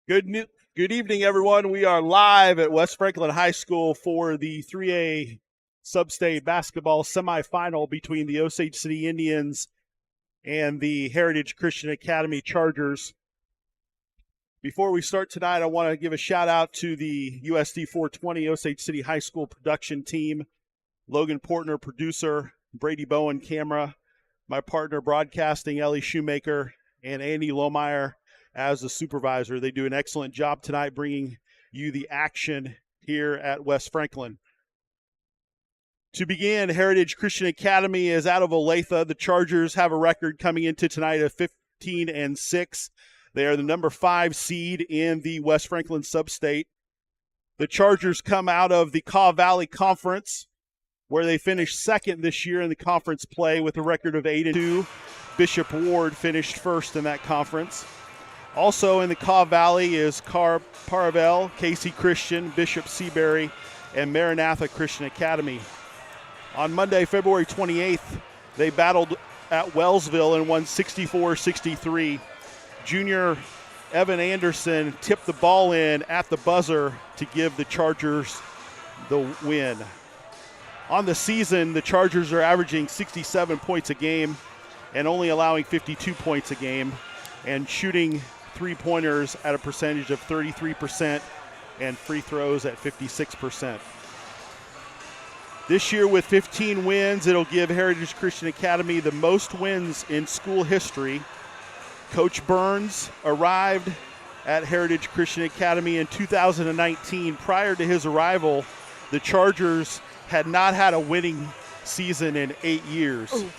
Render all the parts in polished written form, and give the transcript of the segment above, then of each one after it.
Good evening, everyone. We are live at West Franklin High School for the 3A Sub-State basketball semifinal between the Osage City Indians and the Heritage Christian Academy Chargers. Before we start tonight, I want to give a shout out to the USD 420 Osage City High School production team, Logan Portner, producer, Brady Bowen, camera, my partner broadcasting, Ellie Shoemaker, and Andy Lohmeyer as the supervisor. They do an excellent job tonight bringing you the action here at West Franklin. To begin, Heritage Christian Academy is out of Olathe. The Chargers have a record coming into tonight of 15-6. They are the number 5 seed in the West Franklin Sub-State. The Chargers come out of the Kaw Valley Conference, where they finished second this year in the conference play with a record of 8-2. Bishop Ward finished first in that conference. Also in the Kaw Valley is Paravel, Casey Christian, Bishop Seabury, and Maranatha Christian Academy. On Monday, February 28th, they battled at Wellsville and won 64-63. Junior Evan Anderson tipped the ball in at the buzzer to give the Chargers the win. On the season, the Chargers are averaging 67 points a game and only allowing 52 points a game, and shooting three-pointers at a percentage of 33% and free throws at 56%. This year with 15 wins, it'll give Heritage Christian Academy the most wins in school history. Coach Burns arrived at Heritage Christian Academy in 2019. Prior to his arrival, the Chargers had not had a winning season in 8 years. Ooh.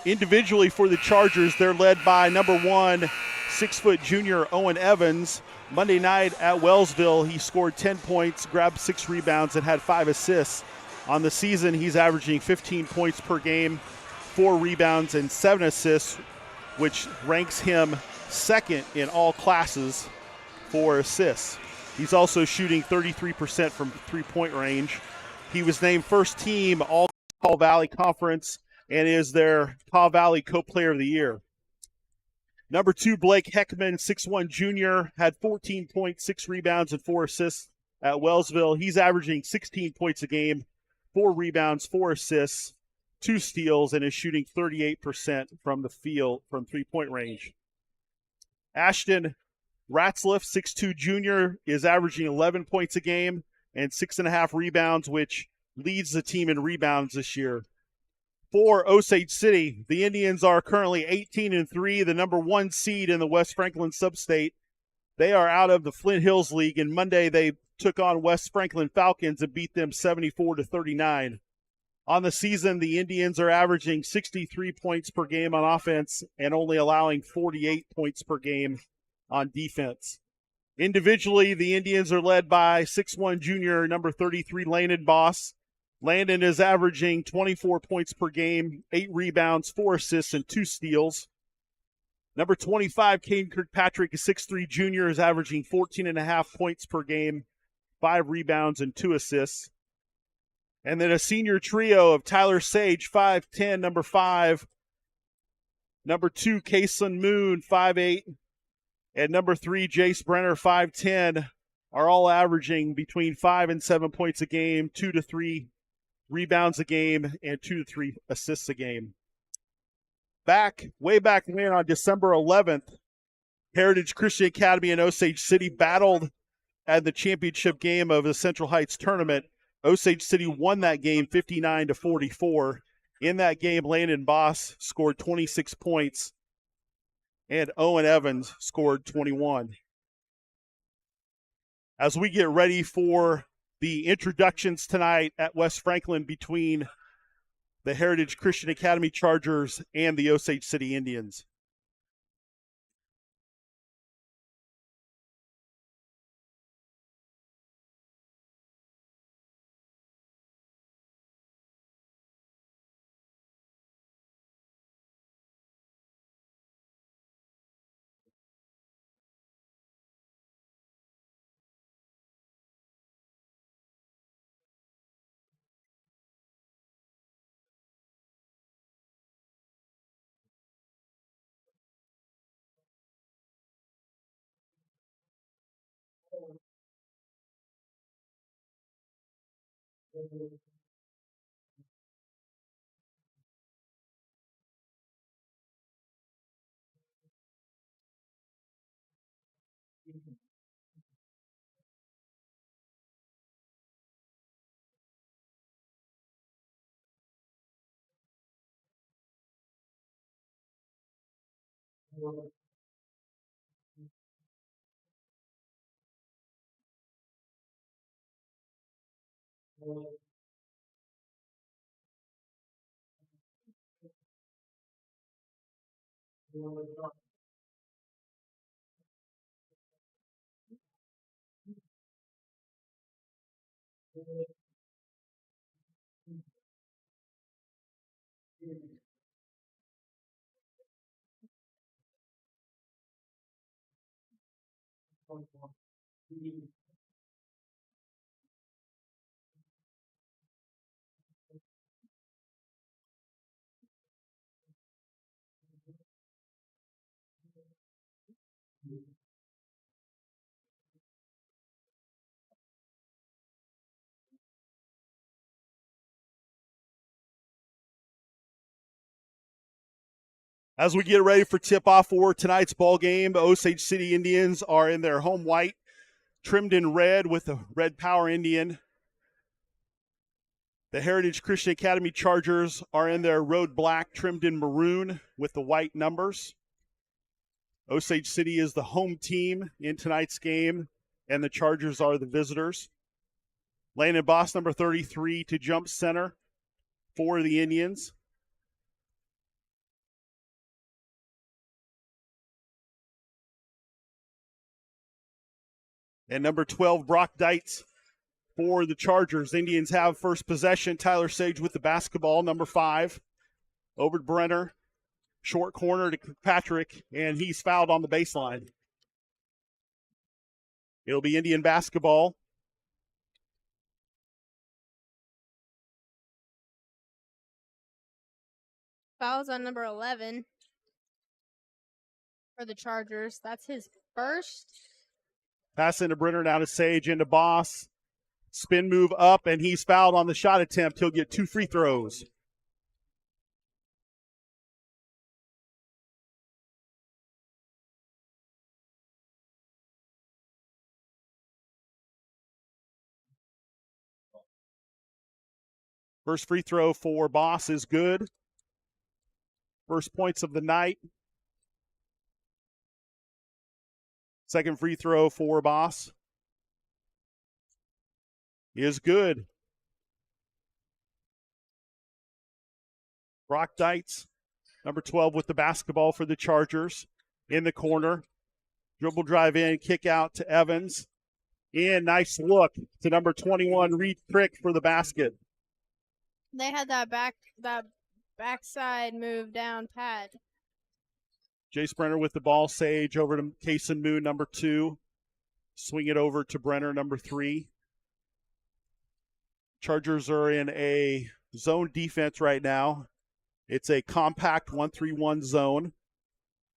Individually for the Chargers, they're led by number 1, 6-foot junior Owen Evans. Monday night at Wellsville, he scored 10 points, grabbed 6 rebounds, and had 5 assists. On the season, he's averaging 15 points per game, 4 rebounds, and 7 assists, which ranks him second in all classes for assists. He's also shooting 33% from three-point range. He was named first team All-Kaw Valley Conference and is their Kaw Valley Co-Player of the Year. Number 2, Blake Heckman, 6'1 junior, had 14 points, 6 rebounds, and 4 assists at Wellsville. He's averaging 16 points a game, 4 rebounds, 4 assists, 2 steals, and is shooting 38% from the field from three-point range. Ashton Ratzliff, 6'2 junior, is averaging 11 points a game and 6.5 rebounds, which leads the team in rebounds this year. For Osage City, the Indians are currently 18-3, the number 1 seed in the West Franklin Sub-State. They are out of the Flint Hills League, and Monday they took on West Franklin Falcons and beat them 74-39. On the season, the Indians are averaging 63 points per game on offense and only allowing 48 points per game on defense. Individually, the Indians are led by 6'1 junior, number 33, Landon Boss. Landon is averaging 24 points per game, 8 rebounds, 4 assists, and 2 steals. Number 25, Caden Kirkpatrick, a 6'3 junior, is averaging 14.5 points per game, 5 rebounds, and 2 assists. And then a senior trio of Tyler Sage, 5'10", number 5. Number 2, Kason Moon, 5'8". And number 3, Jace Brenner, 5'10", are all averaging between 5 and 7 points a game, 2 to 3 rebounds a game, and 2 to 3 assists a game. Way back when, on December 11th, Heritage Christian Academy and Osage City battled at the championship game of the Central Heights tournament. Osage City won that game 59-44. In that game, Landon Boss scored 26 points, and Owen Evans scored 21. As we get ready for the introductions tonight at West Franklin between the Heritage Christian Academy Chargers and the Osage City Indians. As we get ready for tip-off for tonight's ball game, the Osage City Indians are in their home white, trimmed in red with a red Power Indian. The Heritage Christian Academy Chargers are in their road black, trimmed in maroon with the white numbers. Osage City is the home team in tonight's game, and the Chargers are the visitors. Landon Boss, number 33, to jump center for the Indians. And number 12, Brock Deitz for the Chargers. Indians have first possession. Tyler Sage with the basketball, number 5. Over to Brenner. Short corner to Patrick, and he's fouled on the baseline. It'll be Indian basketball. Fouls on number 11 for the Chargers. That's his first. Pass into Brenner, now to Sage, into Boss. Spin move up, and he's fouled on the shot attempt. He'll get 2 free throws. First free throw for Boss is good. First points of the night. Second free throw for Boss is good. Brock Deitz, number 12, with the basketball for the Chargers in the corner. Dribble drive in, kick out to Evans. In, nice look to number 21, Reed Crick for the basket. They had that backside move down pat. Jace Brenner with the ball. Sage over to Kason Moon, number 2. Swing it over to Brenner, number 3. Chargers are in a zone defense right now. It's a compact 1-3-1 zone.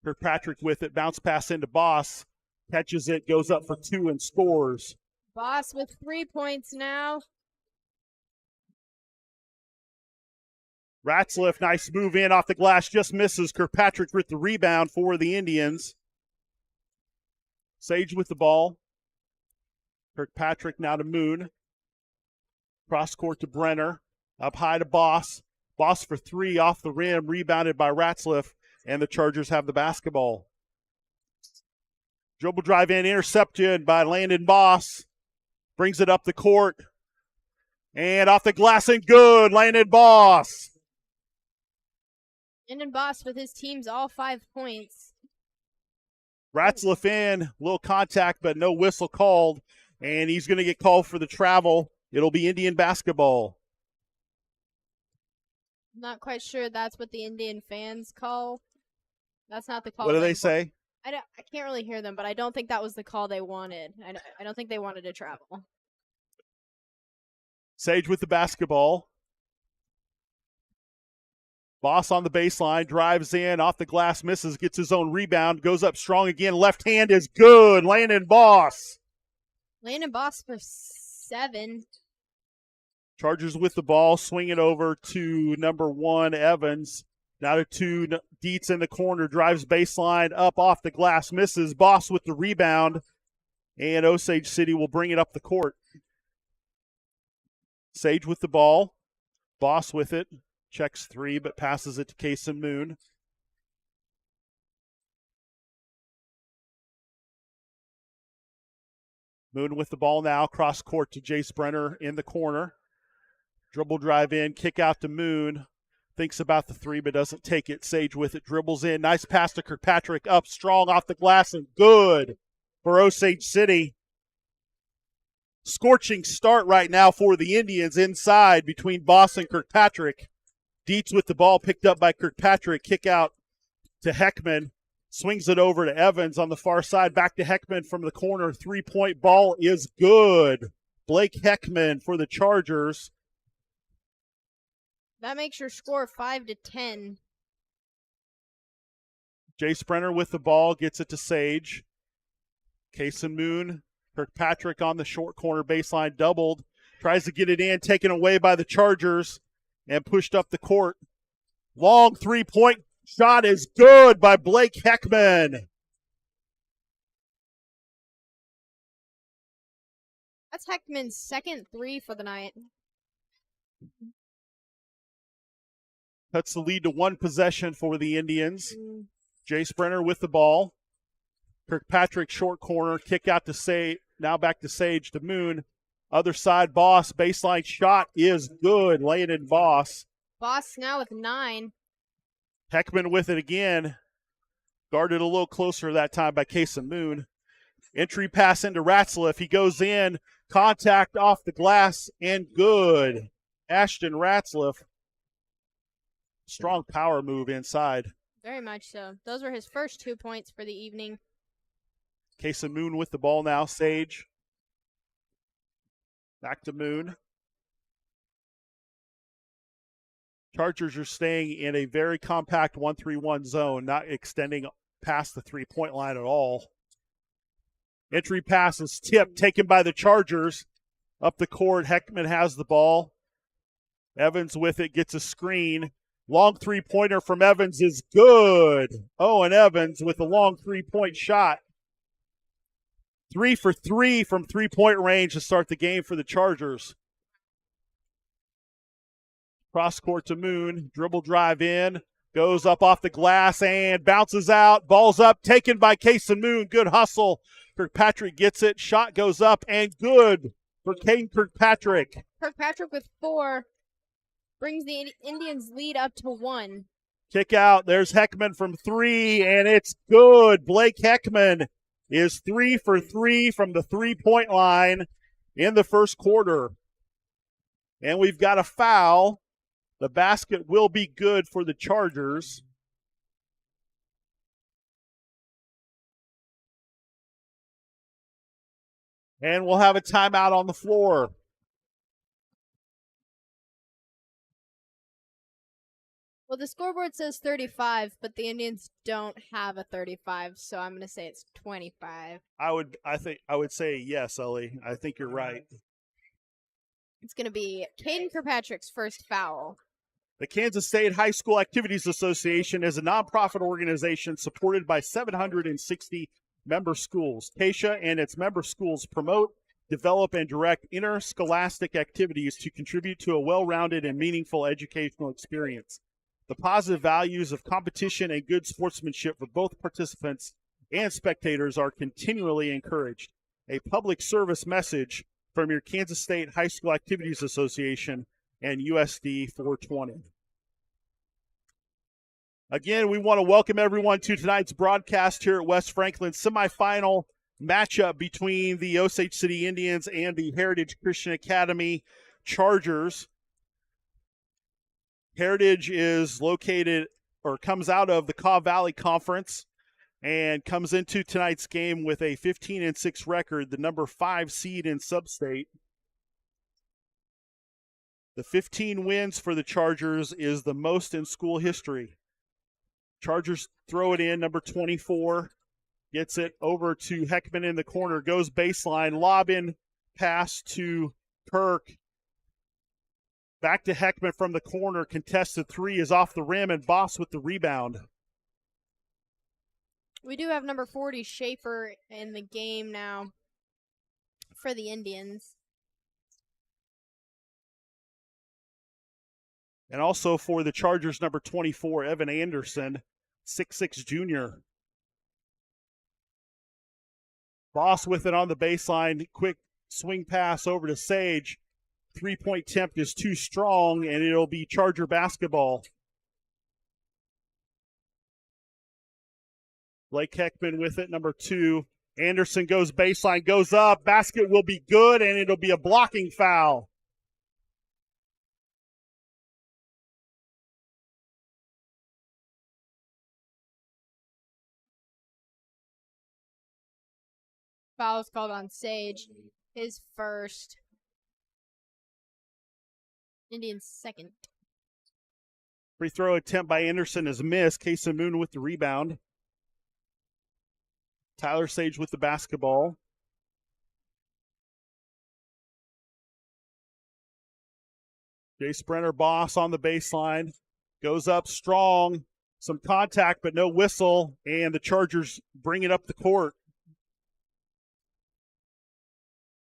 Kirkpatrick with it. Bounce pass into Boss. Catches it, goes up for 2 and scores. Boss with 3 points now. Ratzliff, nice move in off the glass, just misses. Kirkpatrick with the rebound for the Indians. Sage with the ball. Kirkpatrick now to Moon. Cross court to Brenner. Up high to Boss. Boss for 3 off the rim, rebounded by Ratzliff, and the Chargers have the basketball. Dribble drive in, intercepted by Landon Boss. Brings it up the court. And off the glass and good, Landon Boss. Landon Boss with his team's all 5 points. Ratzliff in, little contact, but no whistle called. And he's going to get called for the travel. It'll be Indian basketball. Not quite sure that's what the Indian fans call. That's not the call. What do they say? I can't really hear them, but I don't think that was the call they wanted. I don't think they wanted to travel. Sage with the basketball. Boss on the baseline, drives in, off the glass, misses, gets his own rebound, goes up strong again. Left hand is good. Landon Boss. Landon Boss for 7. Chargers with the ball, swing it over to number 1, Evans. Now to 2, Dietz in the corner, drives baseline, up off the glass, misses. Boss with the rebound, and Osage City will bring it up the court. Sage with the ball, Boss with it, checks 3, but passes it to Kason Moon. Moon with the ball now, cross court to Jace Brenner in the corner. Dribble drive in, kick out to Moon. Thinks about the 3, but doesn't take it. Sage with it, dribbles in. Nice pass to Kirkpatrick, up strong off the glass and good for Osage City. Scorching start right now for the Indians inside between Boss and Kirkpatrick. Dietz with the ball, picked up by Kirkpatrick. Kick out to Heckman. Swings it over to Evans on the far side. Back to Heckman from the corner. 3-point ball is good. Blake Heckman for the Chargers. That makes your score 5-10. Jace Brenner with the ball, gets it to Sage. Kason Moon, Kirkpatrick on the short corner baseline, doubled. Tries to get it in, taken away by the Chargers, and pushed up the court. Long 3-point shot is good by Blake Heckman. That's Heckman's second 3 for the night. Cuts the lead to 1 possession for the Indians. Jace Brenner with the ball. Kirkpatrick short corner, kick out to Sage. Now back to Sage to Moon. Other side, Boss. Baseline shot is good. Laying in Boss. Boss now with 9. Heckman with it again. Guarded a little closer that time by Kason Moon. Entry pass into Ratzliff. He goes in. Contact off the glass and good. Ashton Ratzliff. Strong power move inside. Very much so. Those were his first 2 points for the evening. Kason Moon with the ball now. Sage. Back to Moon. Chargers are staying in a very compact 1-3-1 zone, not extending past the 3-point line at all. Entry pass is tipped, taken by the Chargers. Up the court, Heckman has the ball. Evans with it, gets a screen. Long 3-pointer from Evans is good. Owen Evans with a long 3-point shot. 3 for 3 from 3-point range to start the game for the Chargers. Cross court to Moon. Dribble drive in. Goes up off the glass and bounces out. Ball's up. Taken by Kason Moon. Good hustle. Kirkpatrick gets it. Shot goes up and good for Caden Kirkpatrick. Kirkpatrick with 4. Brings the Indians' lead up to 1. Kick out. There's Heckman from 3, and it's good. Blake Heckman is 3 for 3 from the 3-point line in the first quarter. And we've got a foul. The basket will be good for the Chargers. And we'll have a timeout on the floor. Well, the scoreboard says 35, but the Indians don't have a 35, so I'm going to say it's 25. I would say yes, Ellie. I think you're right. It's going to be Caden Kirkpatrick's first foul. The Kansas State High School Activities Association is a nonprofit organization supported by 760 member schools. KSHA and its member schools promote, develop, and direct interscholastic activities to contribute to a well-rounded and meaningful educational experience. The positive values of competition and good sportsmanship for both participants and spectators are continually encouraged. A public service message from your Kansas State High School Activities Association and USD 420. Again, we want to welcome everyone to tonight's broadcast here at West Franklin. Semifinal matchup between the Osage City Indians and the Heritage Christian Academy Chargers. Heritage is located or comes out of the Kaw Valley Conference and comes into tonight's game with a 15-6 record, the number 5 seed in Substate. The 15 wins for the Chargers is the most in school history. Chargers throw it in, number 24, gets it over to Heckman in the corner, goes baseline, lob in pass to Kirk. Back to Heckman from the corner. Contested three is off the rim, and Boss with the rebound. We do have number 40, Schaefer, in the game now for the Indians. And also for the Chargers, number 24, Evan Anderson, 6'6" junior. Boss with it on the baseline. Quick swing pass over to Sage. Three-point attempt is too strong, and it'll be Charger basketball. Blake Heckman with it, number 2. Anderson goes baseline, goes up. Basket will be good, and it'll be a blocking foul. Foul's called on Sage. His first. Indians' second. Free throw attempt by Anderson is missed. Kaysen Moon with the rebound. Tyler Sage with the basketball. Jace Brenner, Boss on the baseline. Goes up strong. Some contact, but no whistle. And the Chargers bring it up the court.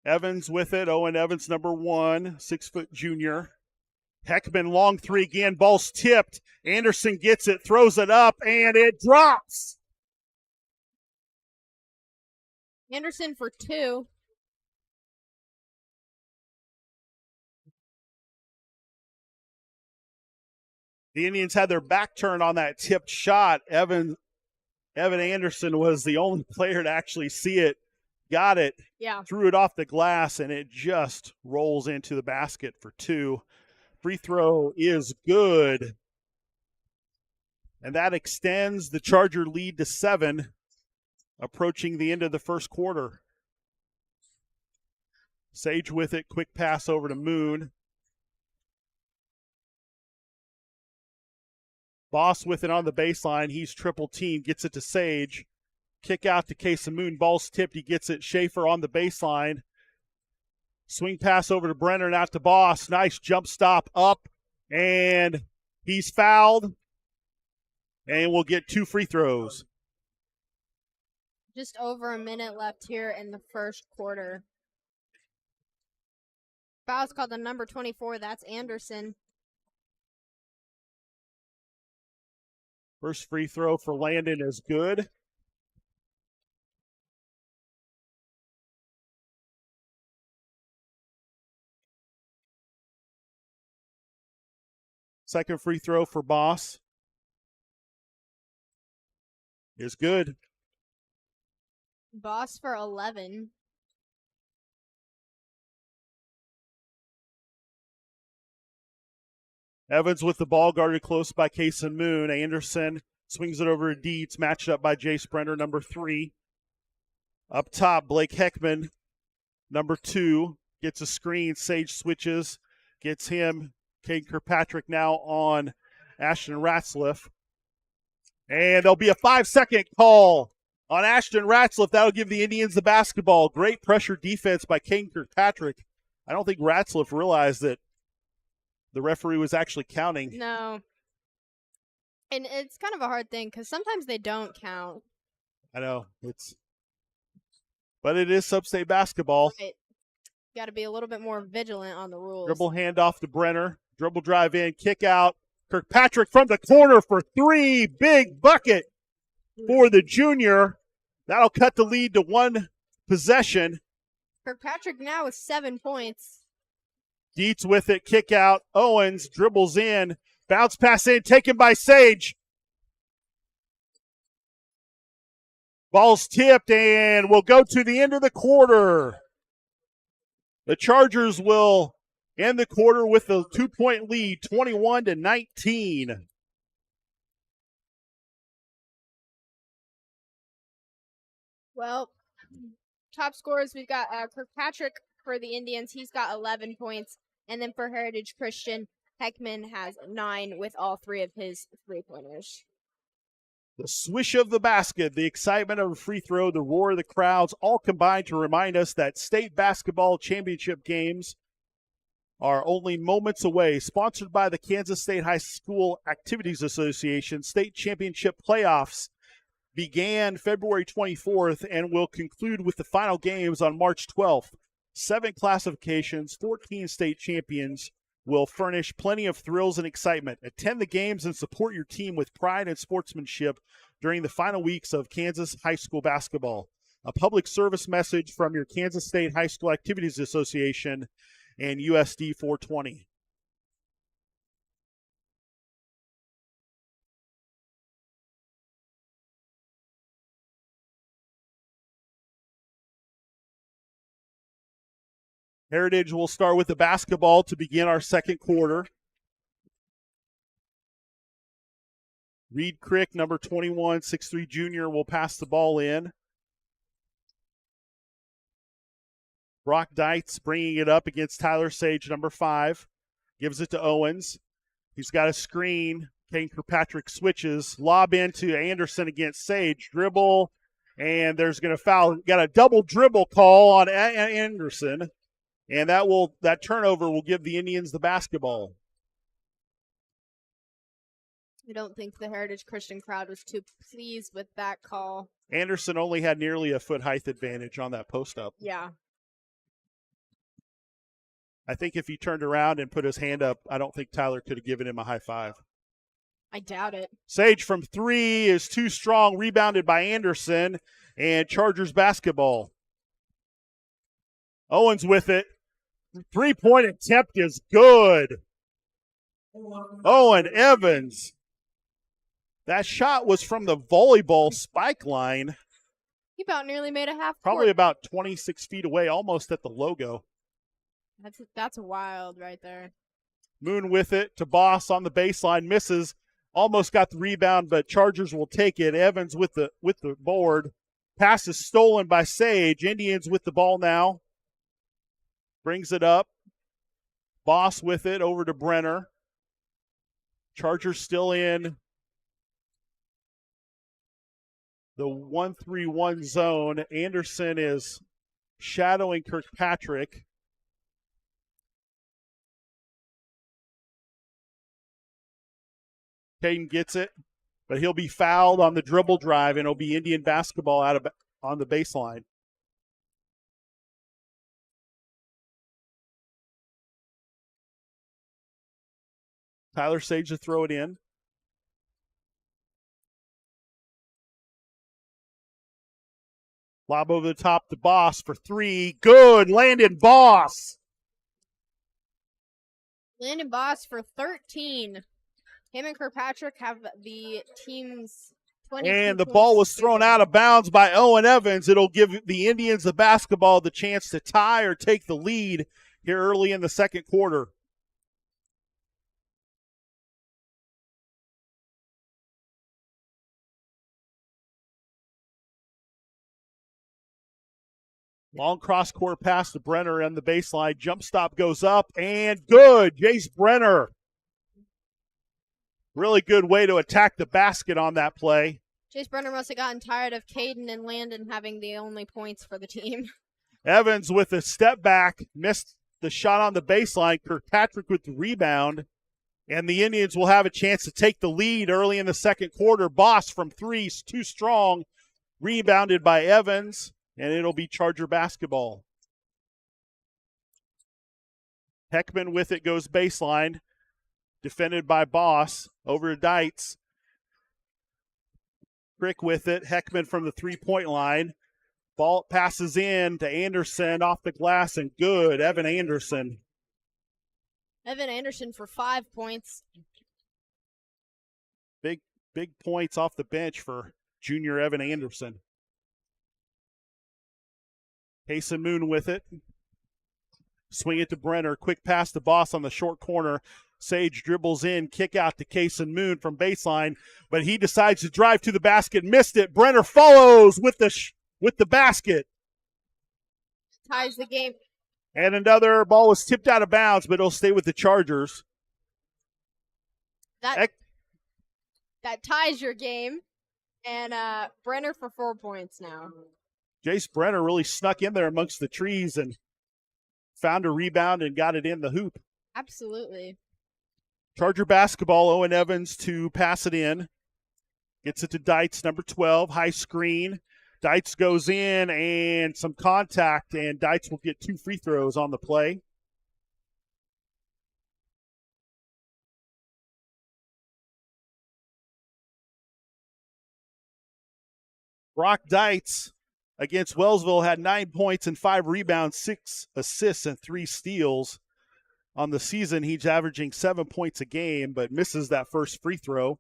Evans with it. Owen Evans, number 1, 6' junior. Heckman, long three again. Ball's tipped. Anderson gets it, throws it up, and it drops. Anderson for 2. The Indians had their back turned on that tipped shot. Evan Anderson was the only player to actually see it. Got it. Yeah. Threw it off the glass, and it just rolls into the basket for 2. Free throw is good. And that extends the Charger lead to 7, approaching the end of the first quarter. Sage with it. Quick pass over to Moon. Boss with it on the baseline. He's triple team. Gets it to Sage. Kick out to Kaysen Moon. Ball's tipped. He gets it. Schaefer on the baseline. Swing pass over to Brenner and out to Boss. Nice jump stop up. And he's fouled. And we'll get 2 free throws. Just over a minute left here in the first quarter. Foul's called on number 24. That's Anderson. First free throw for Landon is good. Second free throw for Boss is good. Boss for 11. Evans with the ball, guarded close by Kaysen Moon. Anderson swings it over to Dietz, matched up by Jace Brenner, number 3. Up top, Blake Heckman, number 2, gets a screen. Sage switches, gets him. Caden Kirkpatrick now on Ashton Ratzliff. And there'll be a 5-second call on Ashton Ratzliff. That'll give the Indians the basketball. Great pressure defense by Caden Kirkpatrick. I don't think Ratzliff realized that the referee was actually counting. No. And it's kind of a hard thing because sometimes they don't count. I know. But it is sub-state basketball. Right. Got to be a little bit more vigilant on the rules. Dribble handoff to Brenner. Dribble drive in, kick out. Kirkpatrick from the corner for 3. Big bucket for the junior. That'll cut the lead to 1 possession. Kirkpatrick now with 7 points. Dietz with it, kick out. Owens dribbles in. Bounce pass in, taken by Sage. Ball's tipped and will go to the end of the quarter. The Chargers will end the quarter with a 2-point lead, 21-19. Well, top scorers, we've got Kirkpatrick for the Indians. He's got 11 points. And then for Heritage Christian, Heckman has 9 with all 3 of his 3-pointers. The swish of the basket, the excitement of a free throw, the roar of the crowds, all combined to remind us that state basketball championship games are only moments away. Sponsored by the Kansas State High School Activities Association, state championship playoffs began February 24th and will conclude with the final games on March 12th. 7 classifications, 14 state champions will furnish plenty of thrills and excitement. Attend the games and support your team with pride and sportsmanship during the final weeks of Kansas high school basketball. A public service message from your Kansas State High School Activities Association and USD 420. Heritage will start with the basketball to begin our second quarter. Reed Crick, number 21, 6'3" junior, will pass the ball in. Brock Deitz bringing it up against Tyler Sage, number 5. Gives it to Owens. He's got a screen. Caden Kirkpatrick switches. Lob into Anderson against Sage. Dribble, and there's going to foul. Got a double dribble call on Anderson, and that turnover will give the Indians the basketball. I don't think the Heritage Christian crowd was too pleased with that call. Anderson only had nearly a foot height advantage on that post-up. Yeah. I think if he turned around and put his hand up, I don't think Tyler could have given him a high five. I doubt it. Sage from 3 is too strong, rebounded by Anderson, and Chargers basketball. Owens with it. 3-point attempt is good. Owen Evans. That shot was from the volleyball spike line. He about nearly made a half court. Probably about 26 feet away, almost at the logo. That's wild right there. Moon with it to Boss on the baseline, misses. Almost got the rebound, but Chargers will take it. Evans with the board. Pass is stolen by Sage. Indians with the ball now. Brings it up. Boss with it over to Brenner. Chargers still in the 1-3-1 zone. Anderson is shadowing Kirkpatrick. Caden gets it, but he'll be fouled on the dribble drive, and it'll be Indian basketball on the baseline. Tyler Sage to throw it in. Lob over the top to Boss for 3. Good. Landon Boss. Landon Boss for 13. Him and Kirkpatrick have the team's 22 And the ball was thrown out of bounds by Owen Evans. It'll give the Indians the basketball the chance to tie or take the lead here early in the second quarter. Long cross-court pass to Brenner on the baseline. Jump stop goes up, and good. Jace Brenner. Really good way to attack the basket on that play. Jace Brenner must have gotten tired of Caden and Landon having the only points for the team. Evans with a step back, missed the shot on the baseline. Kirkpatrick with the rebound, and the Indians will have a chance to take the lead early in the second quarter. Boss from 3, too strong, rebounded by Evans, and it'll be Charger basketball. Heckman with it goes baseline, defended by Boss, over to Deitz. Crick with it, Heckman from the 3-point line. Ball passes in to Anderson off the glass, and good. Evan Anderson. Evan Anderson for 5 points. Big points off the bench for junior Evan Anderson. Hasten Moon with it. Swing it to Brenner. Quick pass to Boss on the short corner. Sage dribbles in, kick out to Kason Moon from baseline, but he decides to drive to the basket. Missed it. Brenner follows with the basket. Ties the game. And another ball was tipped out of bounds, but it'll stay with the Chargers. That ties your game. And Brenner for 4 points now. Jace Brenner really snuck in there amongst the trees and found a rebound and got it in the hoop. Absolutely. Charger basketball, Owen Evans to pass it in. Gets it to Deitz, number 12, high screen. Deitz goes in and some contact, and Deitz will get 2 free throws on the play. Brock Deitz against Wellsville had 9 points and 5 rebounds, 6 assists, and 3 steals. On the season, he's averaging 7 points a game, but misses that first free throw.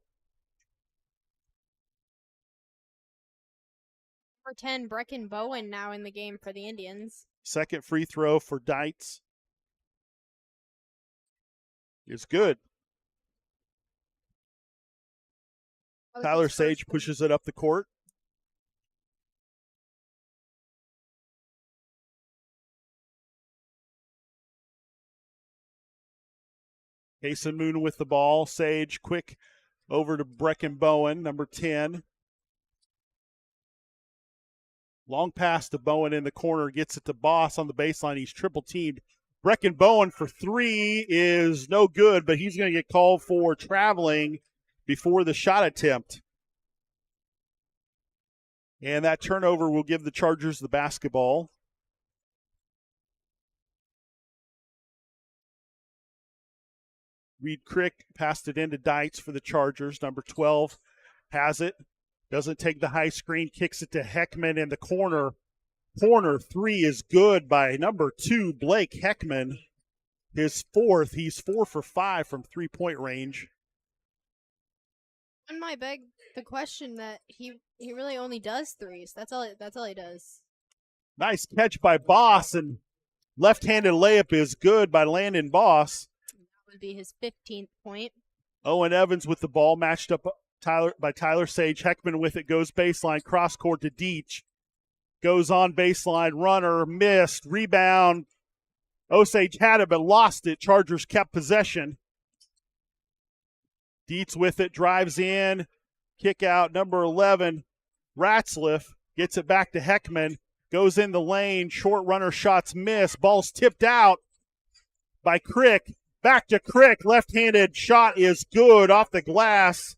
For 10, Brecken Bowen now in the game for the Indians. Second free throw for Deitz is good. Tyler Sage pushes it up the court. Kason Moon with the ball. Sage quick over to Brecken Bowen, number 10. Long pass to Bowen in the corner. Gets it to Boss on the baseline. He's triple teamed. Brecken Bowen for 3 is no good, but he's going to get called for traveling before the shot attempt. And that turnover will give the Chargers the basketball. Reed Crick passed it into Deitz for the Chargers. Number 12 has it. Doesn't take the high screen. Kicks it to Heckman in the corner. Corner 3 is good by number 2, Blake Heckman. His 4th. He's 4 for 5 from 3-point range. One might beg the question that he really only does 3s. That's all he does. Nice catch by Boss, and left-handed layup is good by Landon Boss. Would be his 15th point. Owen Evans with the ball, matched up by Tyler Sage. Heckman with it, goes baseline, cross court to Deitch. Goes on baseline, runner, missed, rebound. Osage had it but lost it. Chargers kept possession. Deitch with it, drives in, kick out, number 11, Ratzliff, gets it back to Heckman, goes in the lane, short runner shots miss, ball's tipped out by Crick. Back to Crick, left-handed shot is good off the glass.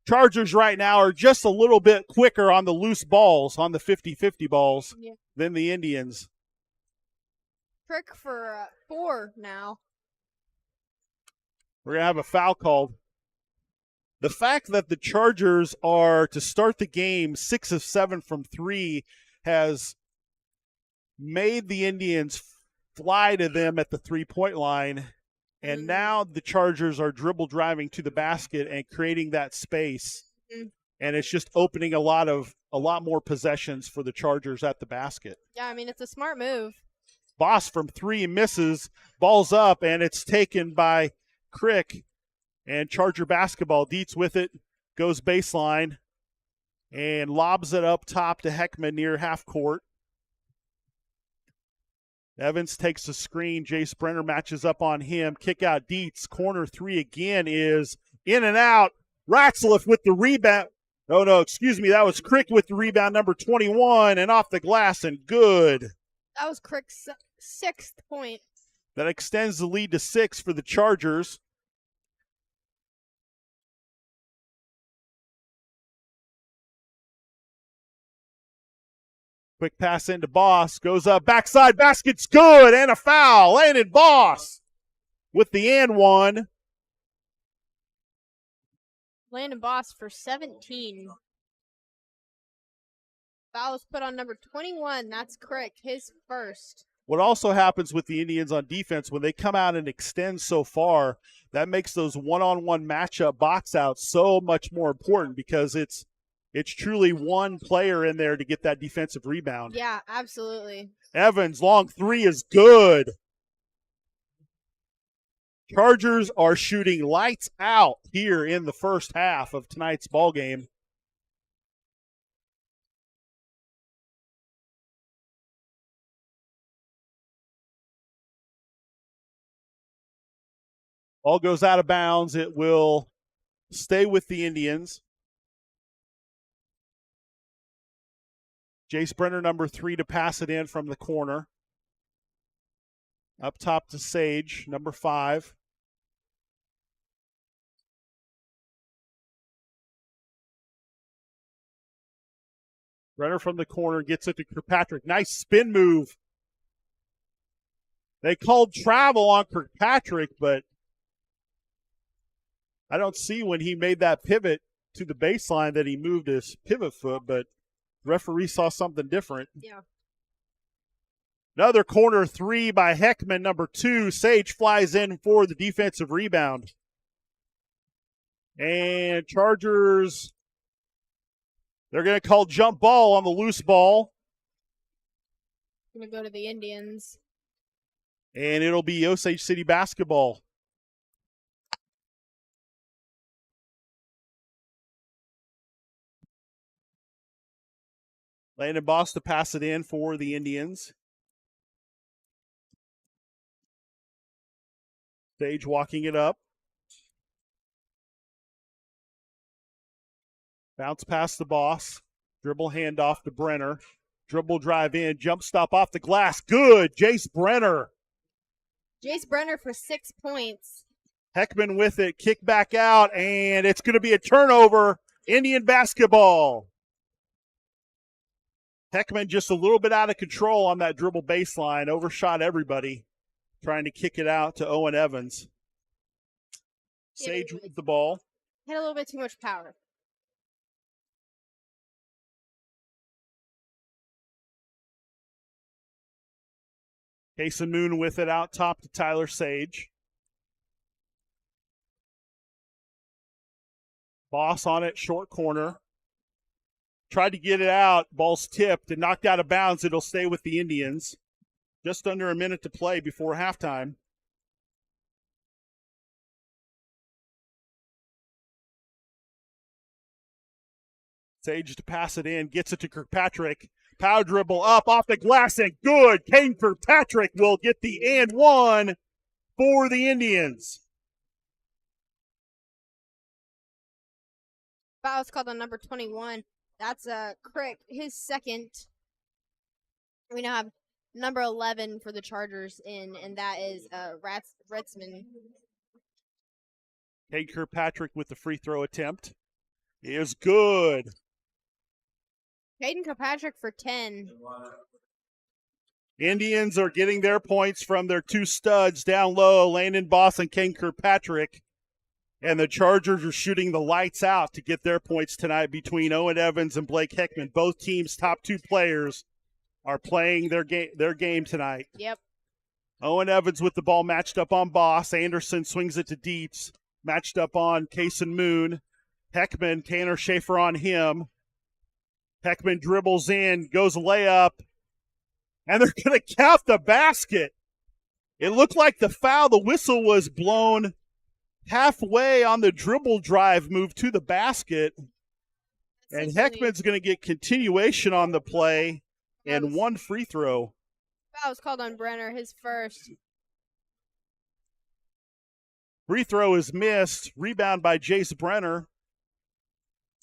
Chargers right now are just a little bit quicker on the loose balls, on the 50-50 balls, than the Indians. Crick for 4 now. We're going to have a foul called. The fact that the Chargers are, to start the game, 6 of 7 from 3 has made the Indians fly to them at the 3-point line. And now the Chargers are dribble driving to the basket and creating that space. And it's just opening a lot more possessions for the Chargers at the basket. Yeah, I mean, it's a smart move. Boss from 3 misses, ball's up, and it's taken by Crick. And Charger basketball, Deitz with it, goes baseline, and lobs it up top to Heckman near half court. Evans takes the screen. Jace Brenner matches up on him. Kick out Deitz. Corner 3 again is in and out. Ratzliff with the rebound. Oh, no, excuse me. That was Crick with the rebound, number 21, and off the glass and good. That was Crick's 6th point. That extends the lead to 6 for the Chargers. Quick pass into Boss. Goes up. Backside basket's good. And a foul. Landon Boss with the and one. Landon Boss for 17. Foul was put on number 21. That's Crick, his first. What also happens with the Indians on defense, when they come out and extend so far, that makes those one-on-one matchup box outs so much more important, because it's truly one player in there to get that defensive rebound. Yeah, absolutely. Evans, long 3 is good. Chargers are shooting lights out here in the first half of tonight's ball game. Ball goes out of bounds. It will stay with the Indians. Jace Brenner, number 3, to pass it in from the corner. Up top to Sage, number 5. Runner from the corner gets it to Kirkpatrick. Nice spin move. They called travel on Kirkpatrick, but I don't see when he made that pivot to the baseline that he moved his pivot foot, but the referee saw something different. Yeah. Another corner 3 by Heckman, number 2. Sage flies in for the defensive rebound. And Chargers, they're going to call jump ball on the loose ball. Going to go to the Indians. And it'll be Osage City basketball. Landon Boss to pass it in for the Indians. Sage walking it up. Bounce past the Boss. Dribble handoff to Brenner. Dribble drive in. Jump stop off the glass. Good. Jace Brenner. Jace Brenner for 6 points. Heckman with it. Kick back out. And it's going to be a turnover. Indian basketball. Heckman just a little bit out of control on that dribble baseline. Overshot everybody. Trying to kick it out to Owen Evans. Sage with the ball. Hit a little bit too much power. Kason Moon with it out top to Tyler Sage. Boss on it, short corner. Tried to get it out. Ball's tipped and knocked out of bounds. It'll stay with the Indians. Just under a minute to play before halftime. Sage to pass it in. Gets it to Kirkpatrick. Power dribble up off the glass and good. Caden Kirkpatrick will get the and one for the Indians. Foul's called on number 21. That's Crick, his second. We now have number 11 for the Chargers in, and that is Retzman. Caden Kirkpatrick with the free throw attempt is good. Caden Kirkpatrick for 10. Indians are getting their points from their 2 studs down low, Landon Boss and Caden Kirkpatrick. And the Chargers are shooting the lights out to get their points tonight between Owen Evans and Blake Heckman. Both teams' top 2 players are playing their game tonight. Yep. Owen Evans with the ball matched up on Boss. Anderson swings it to Dietz. Matched up on Kason Moon. Heckman, Tanner Schaefer on him. Heckman dribbles in, goes layup, and they're going to count the basket. It looked like the foul, the whistle was blown halfway on the dribble drive move to the basket. And Heckman's going to get continuation on the play and 1 free throw. Foul was called on Brenner, his first. Free throw is missed. Rebound by Jace Brenner.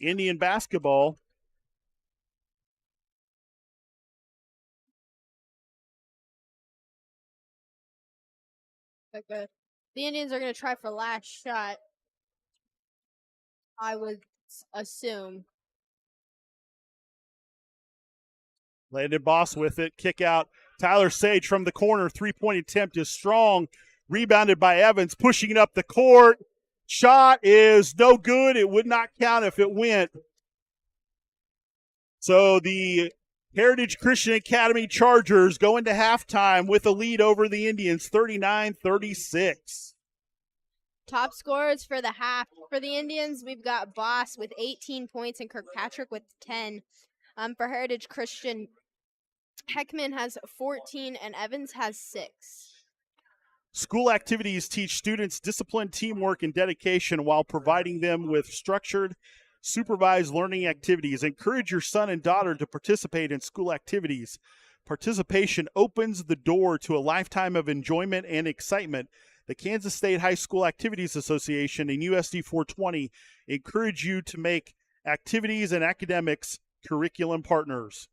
Indian basketball. The Indians are going to try for last shot, I would assume. Landon Boss with it. Kick out. Tyler Sage from the corner. 3-point attempt is strong. Rebounded by Evans. Pushing it up the court. Shot is no good. It would not count if it went. So the Heritage Christian Academy Chargers go into halftime with a lead over the Indians, 39-36. Top scorers for the half. For the Indians, we've got Boss with 18 points and Kirkpatrick with 10. For Heritage Christian, Heckman has 14 and Evans has 6. School activities teach students discipline, teamwork, and dedication while providing them with structured, supervised learning activities. Encourage your son and daughter to participate in school activities. Participation opens the door to a lifetime of enjoyment and excitement. The Kansas State High School Activities Association and USD 420 encourage you to make activities and academics curriculum partners.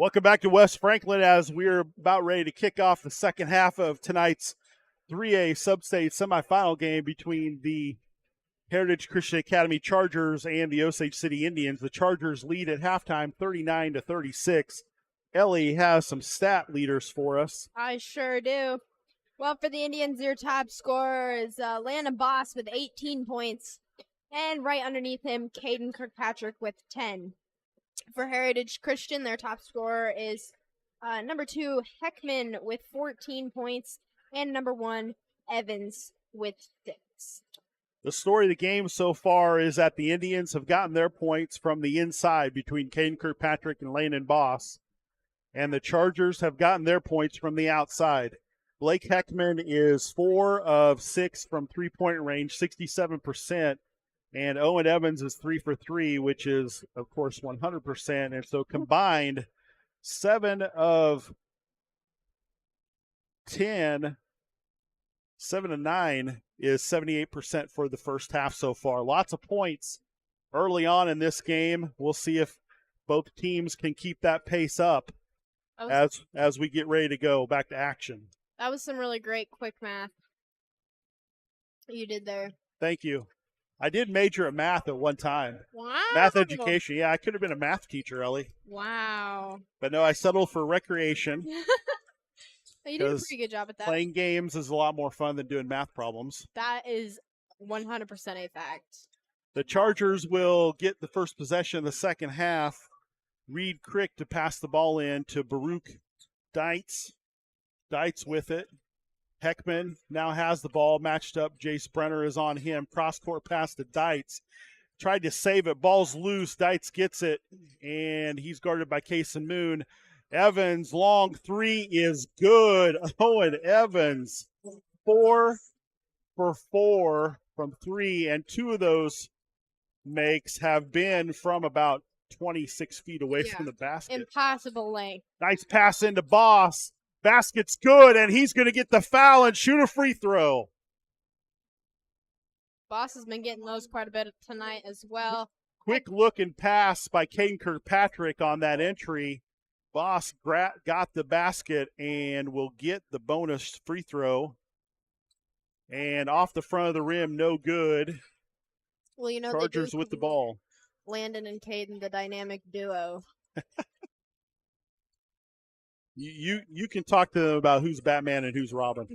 Welcome back to West Franklin as we're about ready to kick off the second half of tonight's 3A Sub-State semifinal game between the Heritage Christian Academy Chargers and the Osage City Indians. The Chargers lead at halftime 39-36. Ellie has some stat leaders for us. I sure do. Well, for the Indians, their top scorer is Landon Boss with 18 points. And right underneath him, Caden Kirkpatrick with 10. For Heritage Christian, their top scorer is number 2, Heckman with 14 points. And number 1, Evans with 6. The story of the game so far is that the Indians have gotten their points from the inside between Caden Kirkpatrick and Landon Boss. And the Chargers have gotten their points from the outside. Blake Heckman is 4 of 6 from three-point range, 67%. And Owen Evans is 3 for 3, which is, of course, 100%. And so combined, 7 of 10, 7 of 9 is 78% for the first half so far. Lots of points early on in this game. We'll see if both teams can keep that pace up as we get ready to go back to action. That was some really great quick math you did there. Thank you. I did major at math at one time. Wow. Math education. Yeah, I could have been a math teacher, Ellie. Wow. But no, I settled for recreation. You did a pretty good job at that. Playing games is a lot more fun than doing math problems. That is 100% a fact. The Chargers will get the first possession in the second half. Reed Crick to pass the ball in to Baruch Deitz. Deitz with it. Heckman now has the ball matched up. Jace Brenner is on him. Cross-court pass to Deitz. Tried to save it. Ball's loose. Deitz gets it, and he's guarded by Kason Moon. Evans, long three is good. Owen Evans, 4 for 4 from 3, and 2 of those makes have been from about 26 feet away from the basket. Impossible length. Nice pass into Boss. Basket's good, and he's going to get the foul and shoot a free throw. Boss has been getting those quite a bit tonight as well. Quick look and pass by Caden Kirkpatrick on that entry. Boss got the basket and will get the bonus free throw. And off the front of the rim, no good. Well, you know, Chargers with the ball. Landon and Caden, the dynamic duo. You can talk to them about who's Batman and who's Robin.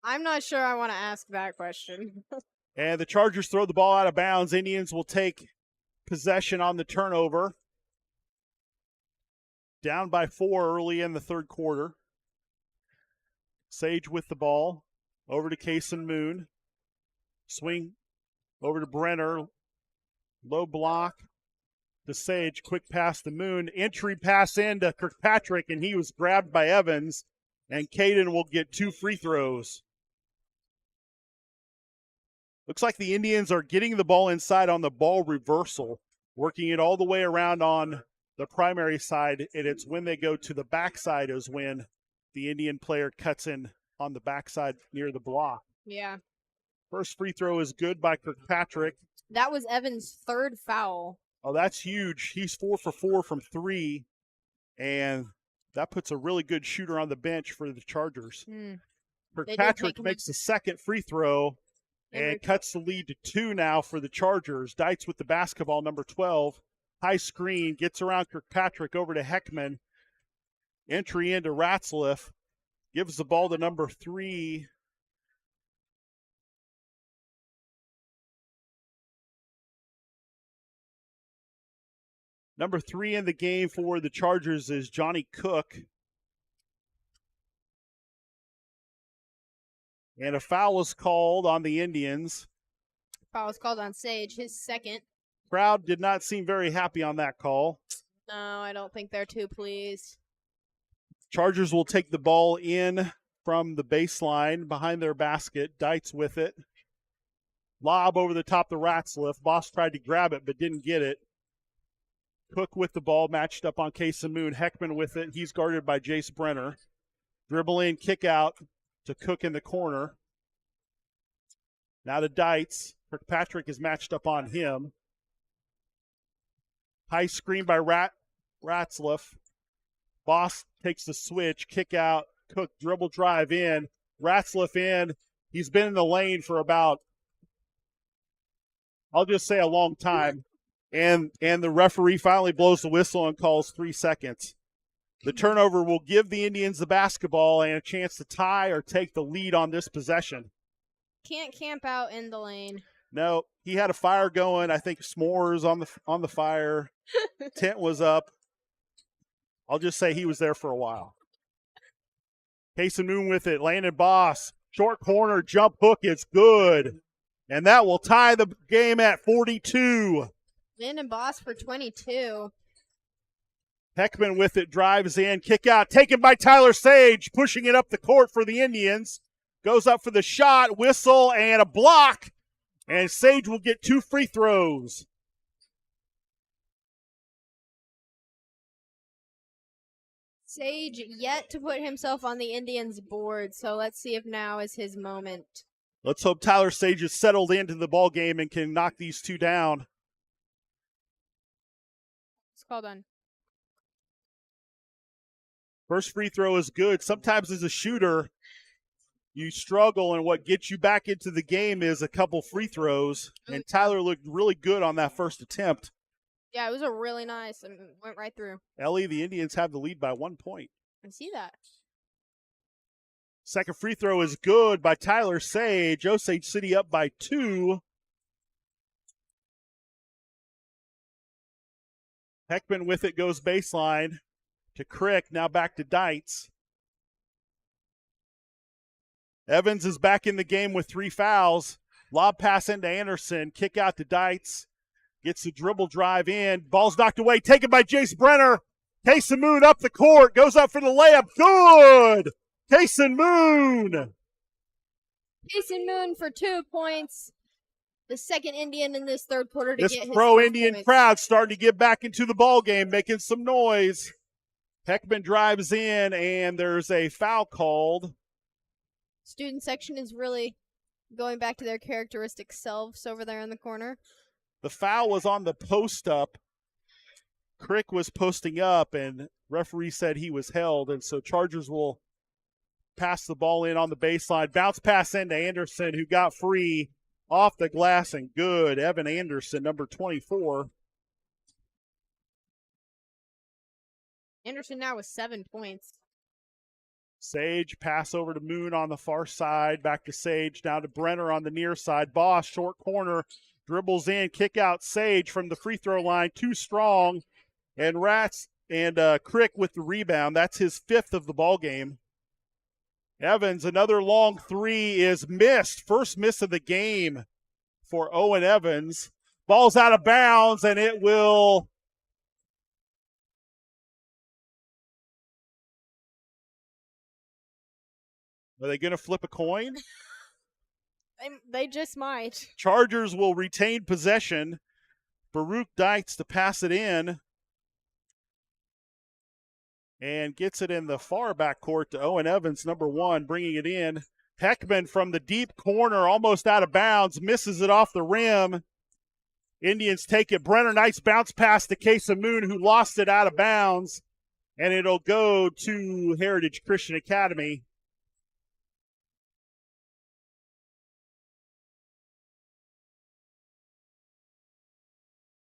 I'm not sure I want to ask that question. And the Chargers throw the ball out of bounds. Indians will take possession on the turnover. Down by 4 early in the third quarter. Sage with the ball. Over to Kason Moon. Swing over to Brenner. Low block to Sage. Quick pass to Moon. Entry pass into Kirkpatrick, and he was grabbed by Evans. And Caden will get 2 free throws. Looks like the Indians are getting the ball inside on the ball reversal, working it all the way around on the primary side, and it's when they go to the backside is when the Indian player cuts in on the backside near the block. Yeah. First free throw is good by Kirkpatrick. That was Evans' third foul. Oh, that's huge. He's 4 for 4 from 3, and that puts a really good shooter on the bench for the Chargers. Kirkpatrick makes the second free throw and cuts the lead to 2 now for the Chargers. Deitz with the basketball, number 12. High screen, gets around Kirkpatrick over to Heckman. Entry into Ratzliff. Gives the ball to number 3. Number 3 in the game for the Chargers is Johnny Cook. And a foul is called on the Indians. Foul was called on Sage, his second. Crowd did not seem very happy on that call. No, I don't think they're too pleased. Chargers will take the ball in from the baseline behind their basket. Deitz with it. Lob over the top of Ratzliff. Boss tried to grab it but didn't get it. Cook with the ball, matched up on Kason Moon. Heckman with it. He's guarded by Jace Brenner. Dribble in, kick out to Cook in the corner. Now to Deitz. Kirkpatrick is matched up on him. High screen by Ratzliff. Boss takes the switch, kick out, Cook dribble drive in, Ratzliff in. He's been in the lane for about, I'll just say, a long time. And the referee finally blows the whistle and calls 3 seconds. The turnover will give the Indians the basketball and a chance to tie or take the lead on this possession. Can't camp out in the lane. No, he had a fire going. I think s'mores on the fire. Tent was up. I'll just say he was there for a while. Kason Moon with it. Landon Boss. Short corner jump hook is good. And that will tie the game at 42. Landon Boss for 22. Heckman with it. Drives in. Kick out. Taken by Tyler Sage. Pushing it up the court for the Indians. Goes up for the shot. Whistle and a block. And Sage will get 2 free throws. Sage yet to put himself on the Indians' board, so let's see if now is his moment. Let's hope Tyler Sage is settled into the ball game and can knock these 2 down. It's called on. First free throw is good. Sometimes as a shooter, you struggle, and what gets you back into the game is a couple free throws. And Tyler looked really good on that first attempt. Yeah, it was a really nice and went right through. Ellie, the Indians have the lead by 1 point. I see that. Second free throw is good by Tyler Sage. Osage City up by 2. Heckman with it goes baseline to Crick. Now back to Dietz. Evans is back in the game with 3 fouls. Lob pass into Anderson. Kick out to Dietz. Gets the dribble drive in. Ball's knocked away. Taken by Jace Brenner. Kason Moon up the court. Goes up for the layup. Good! Kason Moon! Kason Moon for 2 points. The second Indian in this third quarter to This get his pro-Indian points. crowd starting to get back into the ball game, making some noise. Heckman drives in, and there's a foul called. Student section is really going back to their characteristic selves over there in the corner. The foul was on the post-up. Crick was posting up, and referee said he was held, and so Chargers will pass the ball in on the baseline. Bounce pass into Anderson, who got free off the glass, and good. Evan Anderson, number 24. Anderson now with 7 points. Sage, pass over to Moon on the far side. Back to Sage, down to Brenner on the near side. Boss, short corner, dribbles in, kick out Sage from the free throw line. Too strong. And Crick with the rebound. That's his 5th of the ball game. Evans, another long 3 is missed. First miss of the game for Owen Evans. Ball's out of bounds, and it will. Are they going to flip a coin? They just might. Chargers will retain possession. Baruch Dietz to pass it in. And gets it in the far back court to Owen Evans, number 1, bringing it in. Heckman from the deep corner, almost out of bounds, misses it off the rim. Indians take it. Brenner, nice bounce pass to Kason Moon, who lost it out of bounds. And it'll go to Heritage Christian Academy.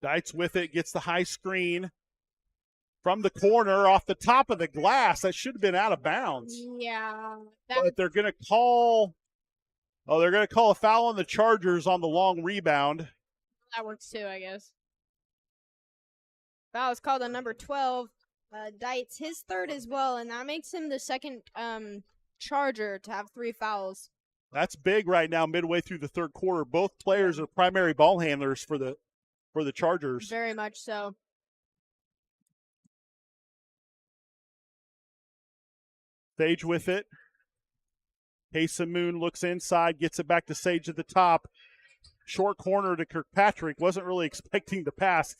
Dietz with it, gets the high screen. From the corner, off the top of the glass. That should have been out of bounds. Yeah. But they're going to call a foul on the Chargers on the long rebound. That works too, I guess. Foul is called on number 12. Dietz, his 3rd as well, and that makes him the second Charger to have 3 fouls. That's big right now, midway through the third quarter. Both players are primary ball handlers for the Chargers. Very much so. Sage with it. Kason Moon looks inside, gets it back to Sage at the top. Short corner to Kirkpatrick. Wasn't really expecting the pass.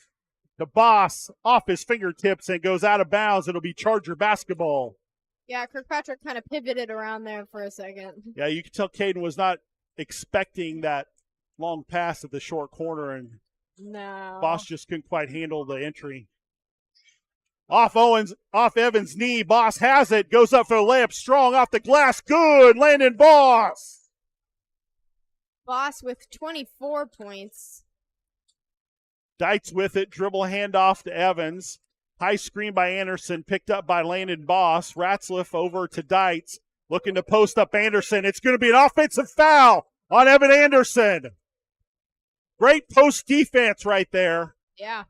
The Boss off his fingertips and goes out of bounds. It'll be Charger basketball. Yeah, Kirkpatrick kind of pivoted around there for a second. Yeah, you can tell Caden was not expecting that long pass at the short corner, and no. Boss just couldn't quite handle the entry. Off Evans' knee. Boss has it. Goes up for the layup. Strong off the glass. Good. Landon Boss. Boss with 24 points. Dites with it. Dribble handoff to Evans. High screen by Anderson. Picked up by Landon Boss. Ratzliff over to Dites. Looking to post up Anderson. It's going to be an offensive foul on Evan Anderson. Great post defense right there. Yeah.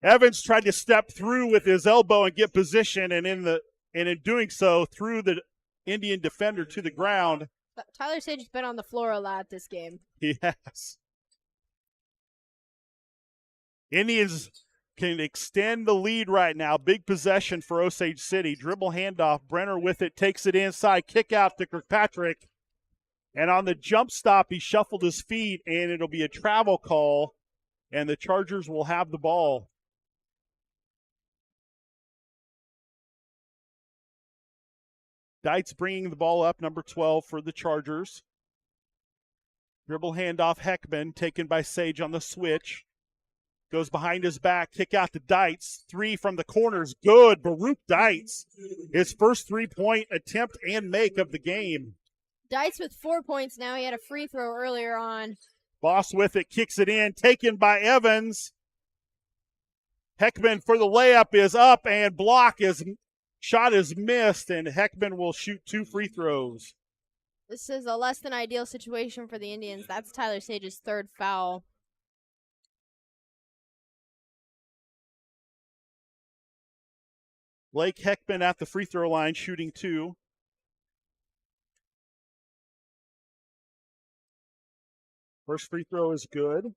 Evans tried to step through with his elbow and get position, and in doing so, threw the Indian defender to the ground. Tyler Sage has been on the floor a lot this game. He has. Indians can extend the lead right now. Big possession for Osage City. Dribble handoff. Brenner with it. Takes it inside. Kick out to Kirkpatrick. And on the jump stop, he shuffled his feet, and it'll be a travel call, and the Chargers will have the ball. Dites bringing the ball up, number 12 for the Chargers. Dribble handoff, Heckman, taken by Sage on the switch. Goes behind his back, kick out to Dites. 3 from the corners, good. Baruch Dites, his first 3-point attempt and make of the game. Dites with 4 points now. He had a free throw earlier on. Boss with it, kicks it in, taken by Evans. Heckman for the layup is up, and shot is missed, and Heckman will shoot 2 free throws. This is a less than ideal situation for the Indians. That's Tyler Sage's 3rd foul. Blake Heckman at the free throw line, shooting 2. First free throw is good.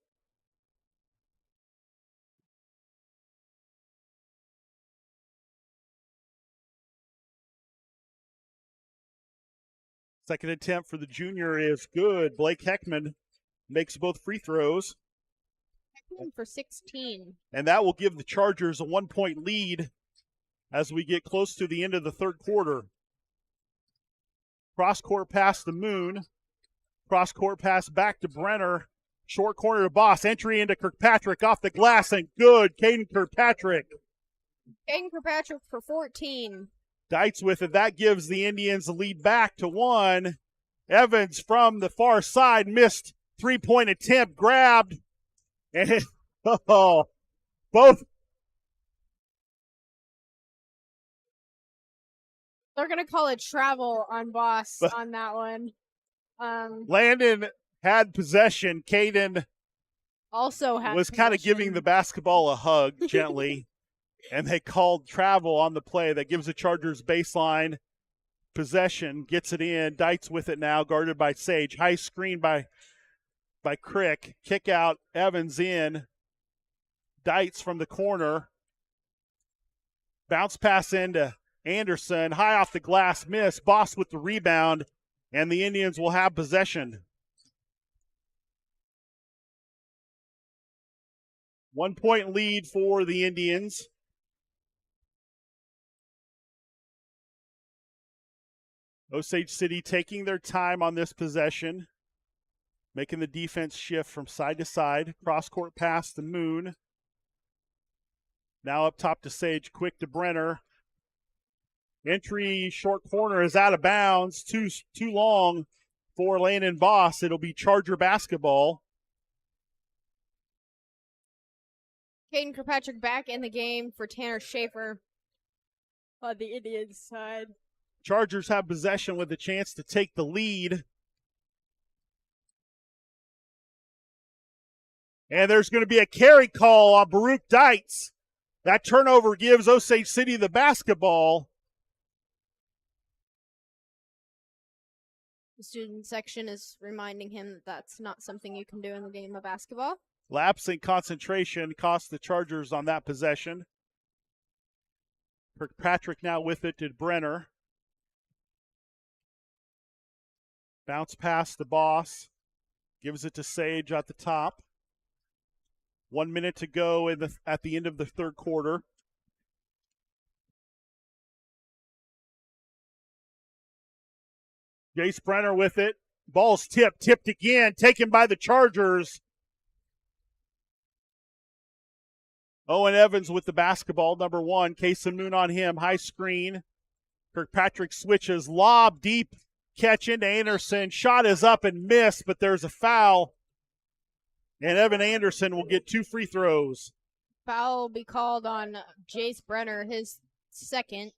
Second attempt for the junior is good. Blake Heckman makes both free throws. Heckman for 16. And that will give the Chargers a 1-point lead as we get close to the end of the third quarter. Cross-court pass to Moon. Cross-court pass back to Brenner. Short corner to Boss. Entry into Kirkpatrick off the glass, and good. Caden Kirkpatrick. Caden Kirkpatrick for 14. Dites with it. That gives the Indians the lead back to 1. Evans from the far side missed 3-point attempt, grabbed, and both. They're going to call it travel on Boss on that one. Landon had possession. Caden also was kind of giving the basketball a hug gently. And they called travel on the play. That gives the Chargers baseline possession. Gets it in. Dites with it now, guarded by Sage. High screen by Crick. Kick out. Evans in. Dites from the corner. Bounce pass into Anderson. High off the glass. Miss. Boss with the rebound. And the Indians will have possession. 1-point lead for the Indians. Osage City taking their time on this possession, making the defense shift from side to side. Cross-court pass to Moon. Now up top to Sage, quick to Brenner. Entry short corner is out of bounds, too long for Landon Boss. It'll be Charger basketball. Caden Kirkpatrick back in the game for Tanner Schaefer on the Indians side. Chargers have possession with a chance to take the lead. And there's going to be a carry call on Baruch Dites. That turnover gives Osage City the basketball. The student section is reminding him that that's not something you can do in the game of basketball. Lapsing concentration cost the Chargers on that possession. Kirkpatrick now with it to Brenner. Bounce pass to Boss. Gives it to Sage at the top. 1 minute to go at the end of the third quarter. Jace Brenner with it. Ball's tipped again, taken by the Chargers. Owen Evans with the basketball, number 1. Kason Moon on him, high screen. Kirkpatrick switches, lob deep, catch into Anderson. Shot is up and missed, but there's a foul. And Evan Anderson will get 2 free throws. Foul will be called on Jace Brenner, his second.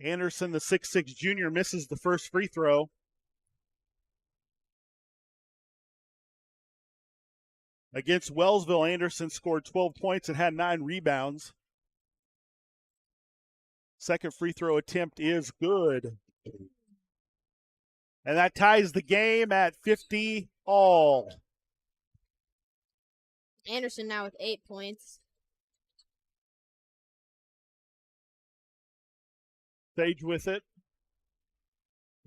Anderson, the 6'6 junior, misses the first free throw. Against Wellsville, Anderson scored 12 points and had 9 rebounds. Second free throw attempt is good. And that ties the game at 50 all. Anderson now with 8 points. Sage with it.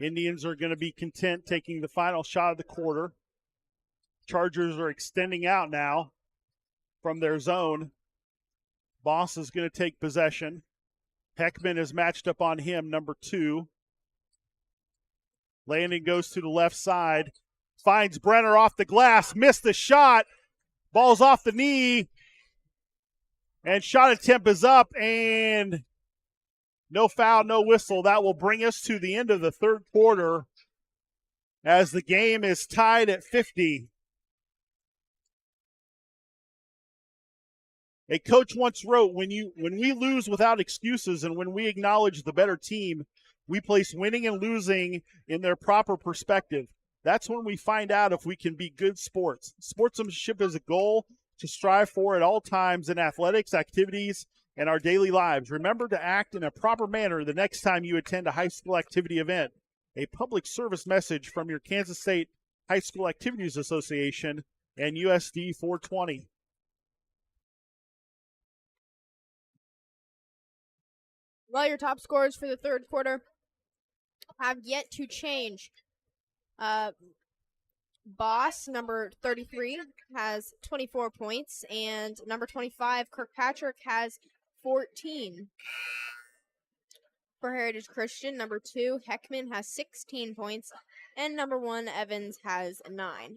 Indians are going to be content taking the final shot of the quarter. Chargers are extending out now from their zone. Boss is going to take possession. Heckman is matched up on him, number 2. Landon goes to the left side. Finds Brenner off the glass. Missed the shot. Ball's off the knee. And shot attempt is up. And no foul, no whistle. That will bring us to the end of the third quarter as the game is tied at 50. A coach once wrote, when we lose without excuses and when we acknowledge the better team, we place winning and losing in their proper perspective. That's when we find out if we can be good sports. Sportsmanship is a goal to strive for at all times in athletics, activities, and our daily lives. Remember to act in a proper manner the next time you attend a high school activity event. A public service message from your Kansas State High School Activities Association and USD 420. Well, your top scorers for the third quarter have yet to change. Boss, number 33, has 24 points, and number 25, Kirkpatrick, has 14. For Heritage Christian, number 2, Heckman, has 16 points, and number 1, Evans, has 9.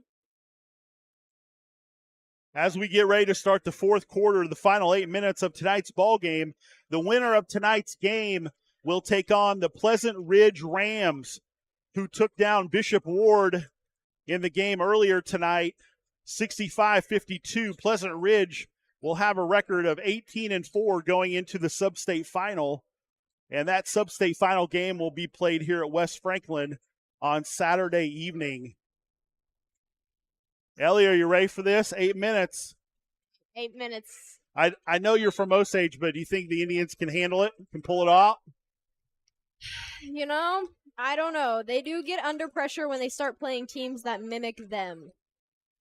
As we get ready to start the fourth quarter, the final 8 minutes of tonight's ball game, the winner of tonight's game will take on the Pleasant Ridge Rams, who took down Bishop Ward in the game earlier tonight, 65-52. Pleasant Ridge will have a record of 18-4 going into the sub-state final, and that sub-state final game will be played here at West Franklin on Saturday evening. Ellie, are you ready for this? 8 minutes. 8 minutes. I know you're from Osage, but do you think the Indians can handle it, can pull it off? You know, I don't know. They do get under pressure when they start playing teams that mimic them.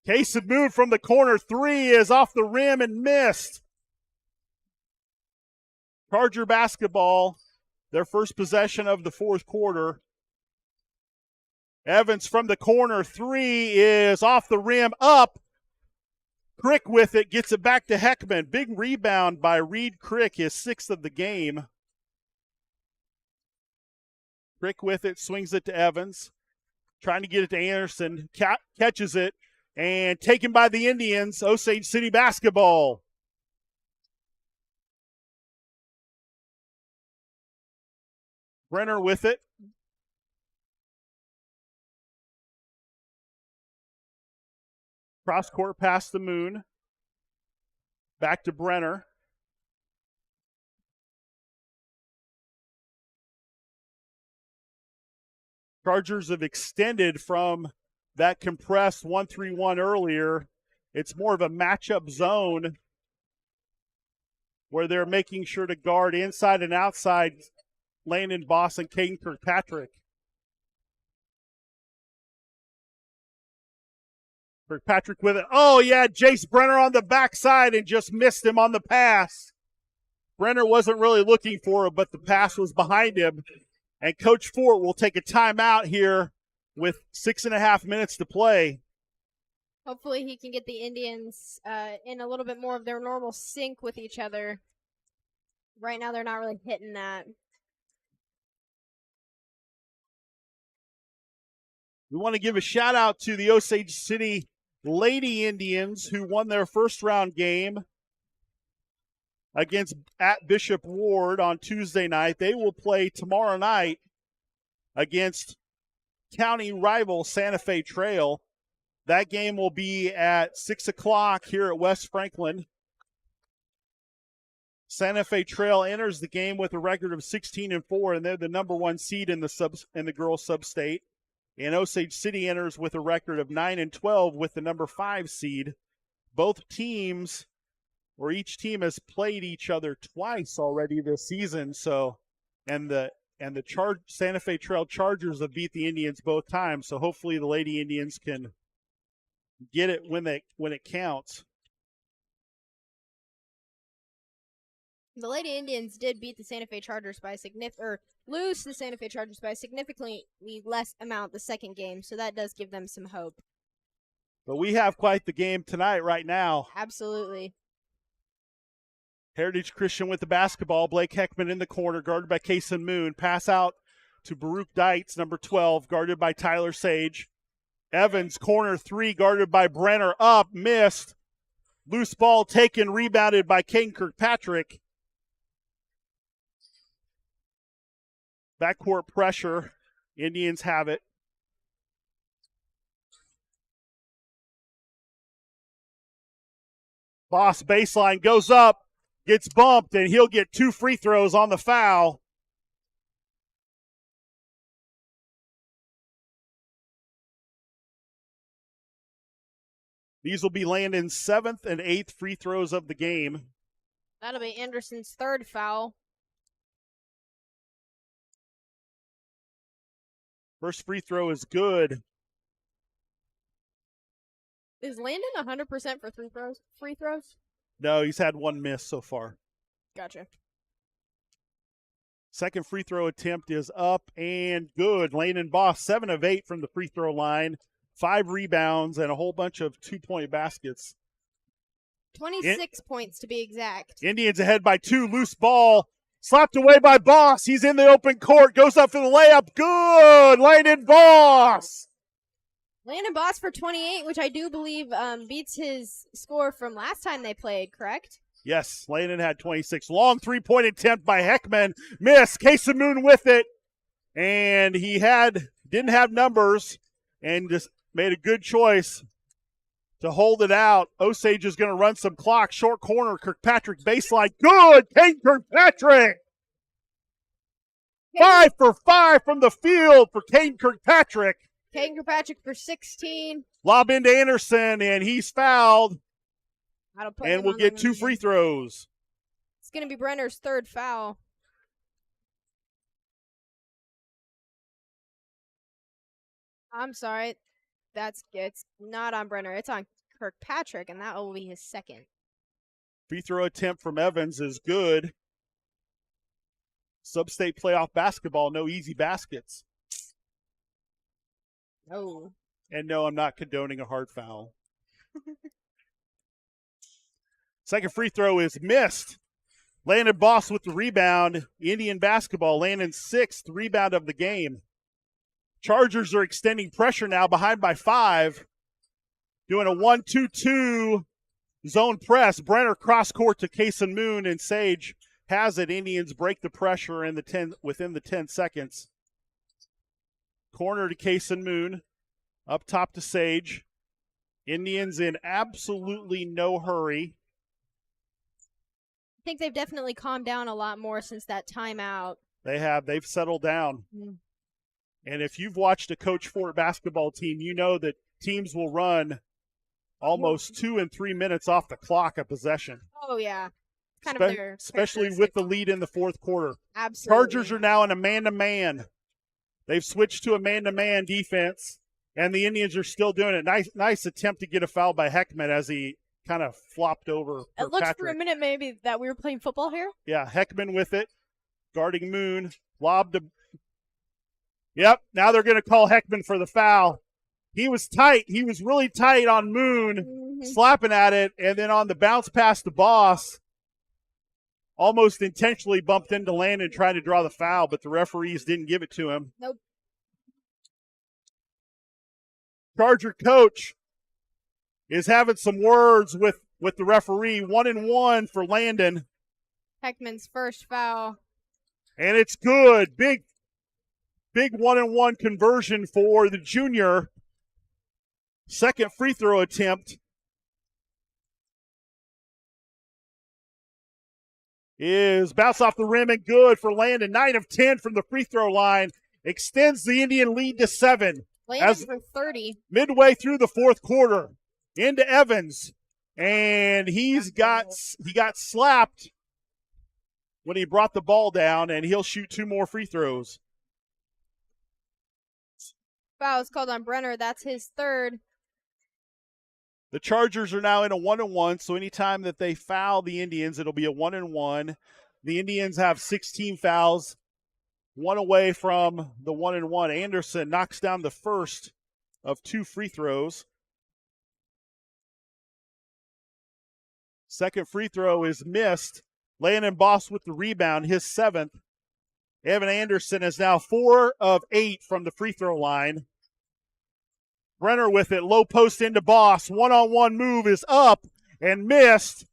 Kason Moon from the corner, 3 is off the rim and missed. Charger basketball, their first possession of the fourth quarter. Evans from the corner, 3 is off the rim, up. Crick with it, gets it back to Heckman. Big rebound by Reed Crick, his 6th of the game. Crick with it, swings it to Evans. Trying to get it to Anderson. Catches it, and taken by the Indians. Osage City basketball. Brenner with it. Cross court past the Moon. Back to Brenner. Chargers have extended from that compressed 1-3-1 earlier. It's more of a matchup zone where they're making sure to guard inside and outside Landon Boss and Caden Kirkpatrick. Kirkpatrick with it. Oh, yeah, Jace Brenner on the backside and just missed him on the pass. Brenner wasn't really looking for it, but the pass was behind him. And Coach Fort will take a timeout here with 6.5 minutes to play. Hopefully he can get the Indians in a little bit more of their normal sync with each other. Right now they're not really hitting that. We want to give a shout out to the Osage City Lady Indians who won their first round game against at Bishop Ward on Tuesday night. They will play tomorrow night against county rival Santa Fe Trail. That game will be at 6 o'clock here at West Franklin. Santa Fe Trail enters the game with a record of 16-4, and they're the number 1 seed in the girls sub-state. And Osage City enters with a record of 9-12 with the number 5 seed. Both teams, or each team, has played each other twice already this season. So, and the Santa Fe Trail Chargers have beat the Indians both times. So hopefully the Lady Indians can get it when it counts. The Lady Indians did beat the Santa Fe Chargers by lose the Santa Fe Chargers by a significantly less amount the second game, so that does give them some hope. But we have quite the game tonight right now. Absolutely. Heritage Christian with the basketball. Blake Heckman in the corner, guarded by Kason Moon. Pass out to Baruch Dietz, number 12, guarded by Tyler Sage. Evans, corner 3, guarded by Brenner. Up, missed. Loose ball taken, rebounded by Caden Kirkpatrick. Backcourt pressure. Indians have it. Boss baseline goes up, gets bumped, and he'll get 2 free throws on the foul. These will be Landon's 7th and 8th free throws of the game. That'll be Anderson's 3rd foul. First free throw is good. Is Landon 100% for free throws? No, he's had 1 miss so far. Gotcha. Second free throw attempt is up and good. Landon Boss, 7 of 8 from the free throw line. 5 rebounds and a whole bunch of 2-point baskets. 26 points to be exact. Indians ahead by 2. Loose ball. Slapped away by Boss. He's in the open court. Goes up for the layup. Good. Landon Boss. Landon Boss for 28, which I do believe beats his score from last time they played, correct? Yes, Landon had 26. Long 3-point attempt by Heckman. Miss. Kason Moon with it. And he didn't have numbers and just made a good choice to hold it out. Osage is going to run some clock. Short corner, Kirkpatrick baseline. Good! Kate Kirkpatrick! 5 for 5 from the field for Caden Kirkpatrick. Caden Kirkpatrick for 16. Lob into Anderson, and he's fouled. And we'll get 2 free throws. It's going to be Brenner's 3rd foul. I'm sorry. It's not on Brenner. It's on Kirkpatrick, and that will be his 2nd. Free throw attempt from Evans is good. Sub-state playoff basketball, no easy baskets. Oh. And no, I'm not condoning a hard foul. Second free throw is missed. Landon Boss with the rebound. Indian basketball, Landon's 6th rebound of the game. Chargers are extending pressure now, behind by 5. Doing a 1-2-2 zone press. Brenner cross court to Kason Moon, and Sage has it. Indians break the pressure within the 10 seconds. Corner to Kason Moon. Up top to Sage. Indians in absolutely no hurry. I think they've definitely calmed down a lot more since that timeout. They have. They've settled down. Mm. And if you've watched a Coach Fort basketball team, you know that teams will run almost 2 and 3 minutes off the clock of possession. Oh, yeah. Kind of their especially with the lead in the 4th quarter. Absolutely. Chargers are now in a man-to-man. They've switched to a man-to-man defense, and the Indians are still doing it. Nice attempt to get a foul by Heckman as he kind of flopped over. It looks for a minute maybe that we were playing football here. Yeah, Heckman with it, guarding Moon, lobbed to. Yep, now they're going to call Heckman for the foul. He was tight. He was really tight on Moon, slapping at it, and then on the bounce pass to Boss, almost intentionally bumped into Landon trying to draw the foul, but the referees didn't give it to him. Nope. Charger coach is having some words with the referee. 1-1 for Landon. Heckman's first foul. And it's good. Big 1-1 conversion for the junior. Second free throw attempt is bounce off the rim and good for Landon. 9 of 10 from the free throw line. Extends the Indian lead to 7. Landon for 30. Midway through the fourth quarter. Into Evans. And he got slapped when he brought the ball down, and he'll shoot 2 more free throws. Foul is called on Brenner. That's his third. The Chargers are now in a 1-1, so anytime that they foul the Indians, it'll be a 1-1. The Indians have 16 fouls, 1 away from the 1-1. Anderson knocks down the first of 2 free throws. Second free throw is missed. Landon Boss with the rebound, his 7th. Evan Anderson is now 4 of 8 from the free throw line. Brenner with it, low post into Boss. One-on-one move is up and missed.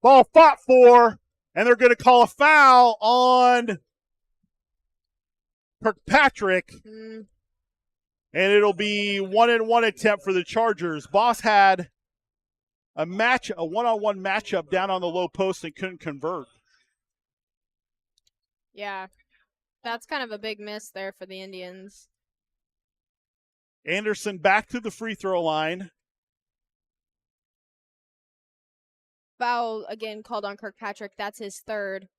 Ball fought for, and they're going to call a foul on Kirkpatrick. And it'll be 1-1 attempt for the Chargers. Boss had a one-on-one matchup down on the low post and couldn't convert. Yeah, that's kind of a big miss there for the Indians. Anderson back to the free throw line. Foul again called on Kirkpatrick. That's his third.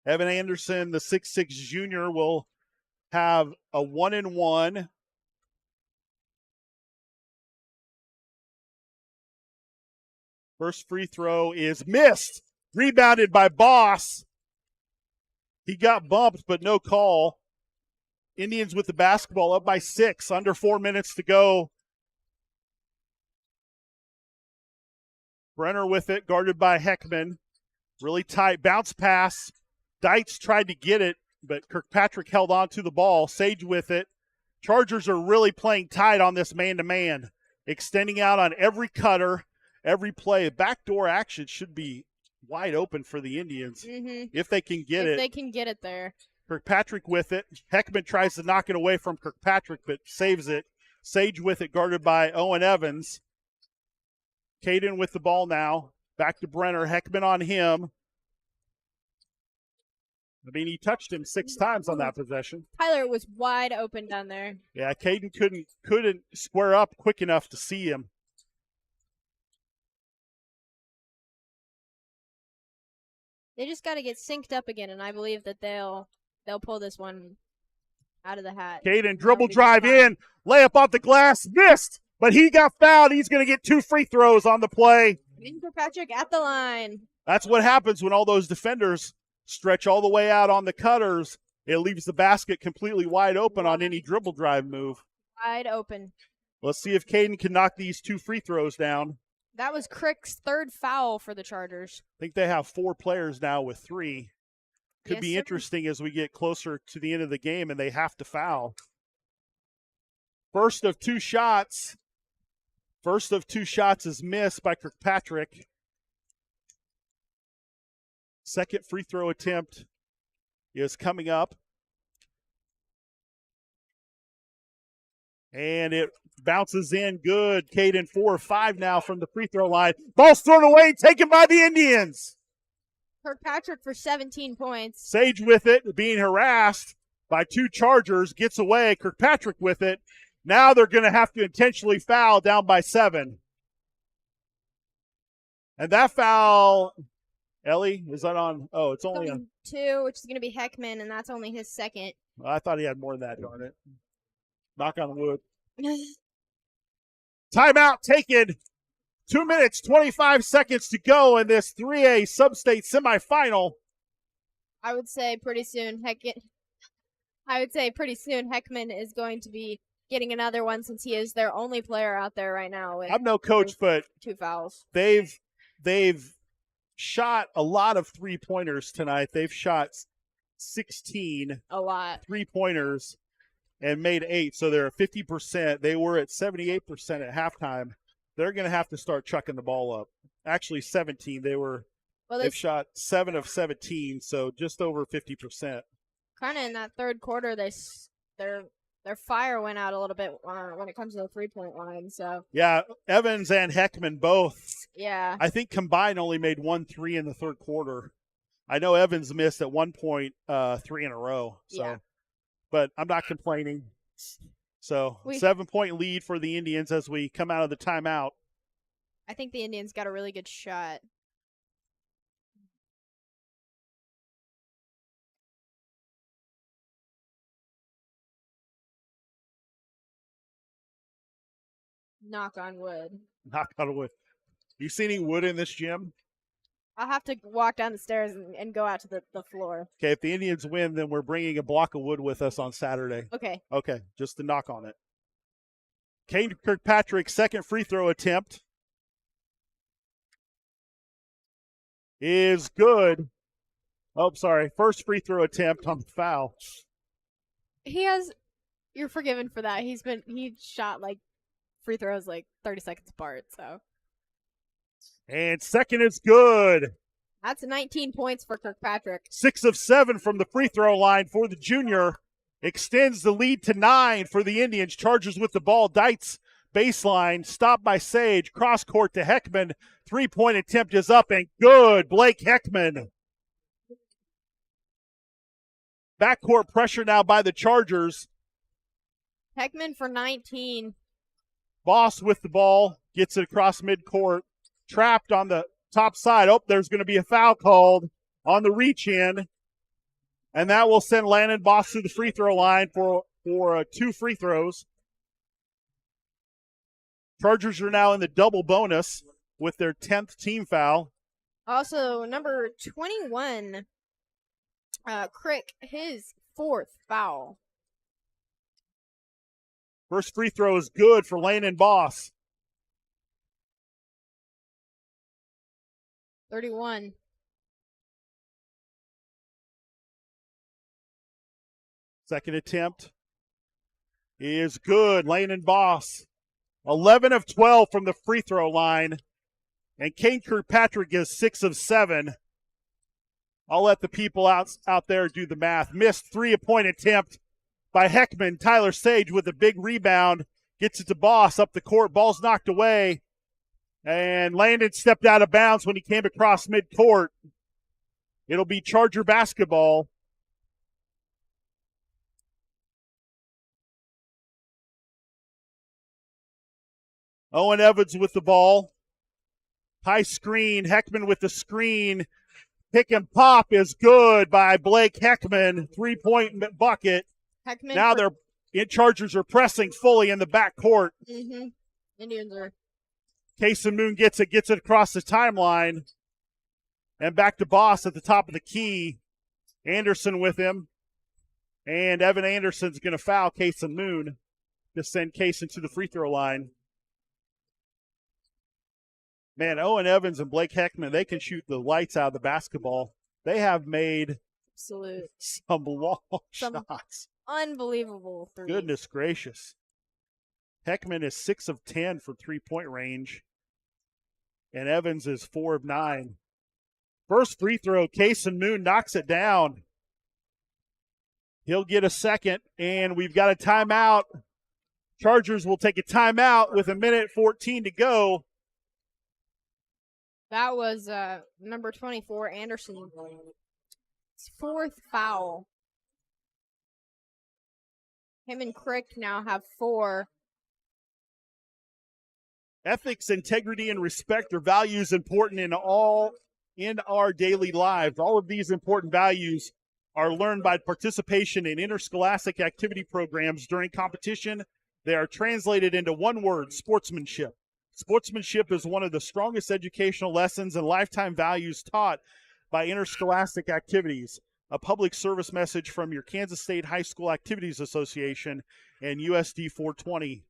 Evan Anderson, the 6'6 junior, will have a 1-1. First free throw is missed. Rebounded by Boss. He got bumped, but no call. Indians with the basketball up by 6, under 4 minutes to go. Brenner with it, guarded by Heckman. Really tight bounce pass. Deitz tried to get it, but Kirkpatrick held on to the ball. Sage with it. Chargers are really playing tight on this man-to-man, extending out on every cutter, every play. Backdoor action should be wide open for the Indians if they can get it. If they can get it there. Kirkpatrick with it. Heckman tries to knock it away from Kirkpatrick, but saves it. Sage with it, guarded by Owen Evans. Caden with the ball now. Back to Brenner. Heckman on him. I mean, he touched him 6 times on that possession. Tyler was wide open down there. Yeah, Caden couldn't square up quick enough to see him. They just got to get synced up again, and I believe that they'll pull this one out of the hat. Caden dribble drive in, layup off the glass, missed, but he got fouled. He's going to get 2 free throws on the play. Kirkpatrick at the line. That's what happens when all those defenders stretch all the way out on the cutters. It leaves the basket completely wide open on any dribble drive move. Wide open. Let's see if Caden can knock these 2 free throws down. That was Crick's third foul for the Chargers. I think they have 4 players now with 3. Could be sir. interesting as we get closer to the end of the game and they have to foul. First of 2 shots is missed by Kirkpatrick. Second free throw attempt is coming up. And it bounces in good. Caden 4 of 5 now from the free throw line. Ball's thrown away, taken by the Indians. Kirkpatrick for 17 points. Sage with it, being harassed by 2 Chargers, gets away. Kirkpatrick with it. Now they're going to have to intentionally foul down by 7. And that foul, Ellie, is that on? Oh, it's only on 2, which is going to be Heckman, and that's only his second. I thought he had more than that, darn it. Knock on wood. Timeout taken. 2 minutes, 25 seconds to go in this 3A sub-state semifinal. I would say pretty soon Heckman is going to be getting another one since he is their only player out there right now. I'm no coach, but 2 fouls. They've shot a lot of 3-pointers tonight. They've shot 16 A lot. 3-pointers and made 8. So they're at 50%. They were at 78% at halftime. They're going to have to start chucking the ball up. Actually, 17. They've shot 7 of 17, so just over 50%. Kind of in that third quarter, their fire went out a little bit when it comes to the 3-point line. So yeah, Evans and Heckman both. Yeah. I think combined only made 1 3 in the third quarter. I know Evans missed at one point 3 in a row. So, yeah. But I'm not complaining. So 7-point lead for the Indians as we come out of the timeout. I think the Indians got a really good shot. Knock on wood. Knock on wood. You see any wood in this gym? I'll have to walk down the stairs and go out to the floor. Okay, if the Indians win, then we're bringing a block of wood with us on Saturday. Okay. Okay, just to knock on it. Kane Kirkpatrick's second free throw attempt is good. Oh, sorry. First free throw attempt on the foul. You're forgiven for that. He shot like free throws like 30 seconds apart, so. And second is good. That's 19 points for Kirkpatrick. 6 of 7 from the free throw line for the junior. Extends the lead to 9 for the Indians. Chargers with the ball. Dietz baseline. Stopped by Sage. Cross court to Heckman. 3-point attempt is up and good. Blake Heckman. Backcourt pressure now by the Chargers. Heckman for 19. Boss with the ball. Gets it across midcourt. Trapped on the top side. Oh, there's going to be a foul called on the reach in. And that will send Landon Boss to the free throw line for 2 free throws. Chargers are now in the double bonus with their 10th team foul. Also, number 21, Crick, his 4th foul. First free throw is good for Landon Boss. 31. Second attempt is good. Landon Boss. 11 of 12 from the free throw line. And Kane Kirkpatrick is 6 of 7. I'll let the people out there do the math. Missed 3-point attempt by Heckman. Tyler Sage with a big rebound. Gets it to Boss up the court. Ball's knocked away. And Landon stepped out of bounds when he came across midcourt. It'll be Charger basketball. Owen Evans with the ball. High screen. Heckman with the screen. Pick and pop is good by Blake Heckman. 3-point bucket. Heckman now Chargers are pressing fully in the backcourt. Mm-hmm. Indians are. Kason Moon gets it across the timeline. And back to Boss at the top of the key. Anderson with him. And Evan Anderson's going to foul Kason Moon to send Kason to the free throw line. Man, Owen Evans and Blake Heckman, they can shoot the lights out of the basketball. They have made some long shots. Unbelievable threes. Goodness gracious. Heckman is 6 of 10 from 3-point range. And Evans is 4 of 9. First free throw, Kason Moon knocks it down. He'll get a second, and we've got a timeout. Chargers will take a timeout with 1:14 to go. That was number 24, Anderson. His 4th foul. Him and Crick now have 4. Ethics, integrity, and respect are values important in our daily lives. All of these important values are learned by participation in interscholastic activity programs during competition. They are translated into one word: sportsmanship. Sportsmanship is one of the strongest educational lessons and lifetime values taught by interscholastic activities. A public service message from your Kansas State High School Activities Association and USD 420.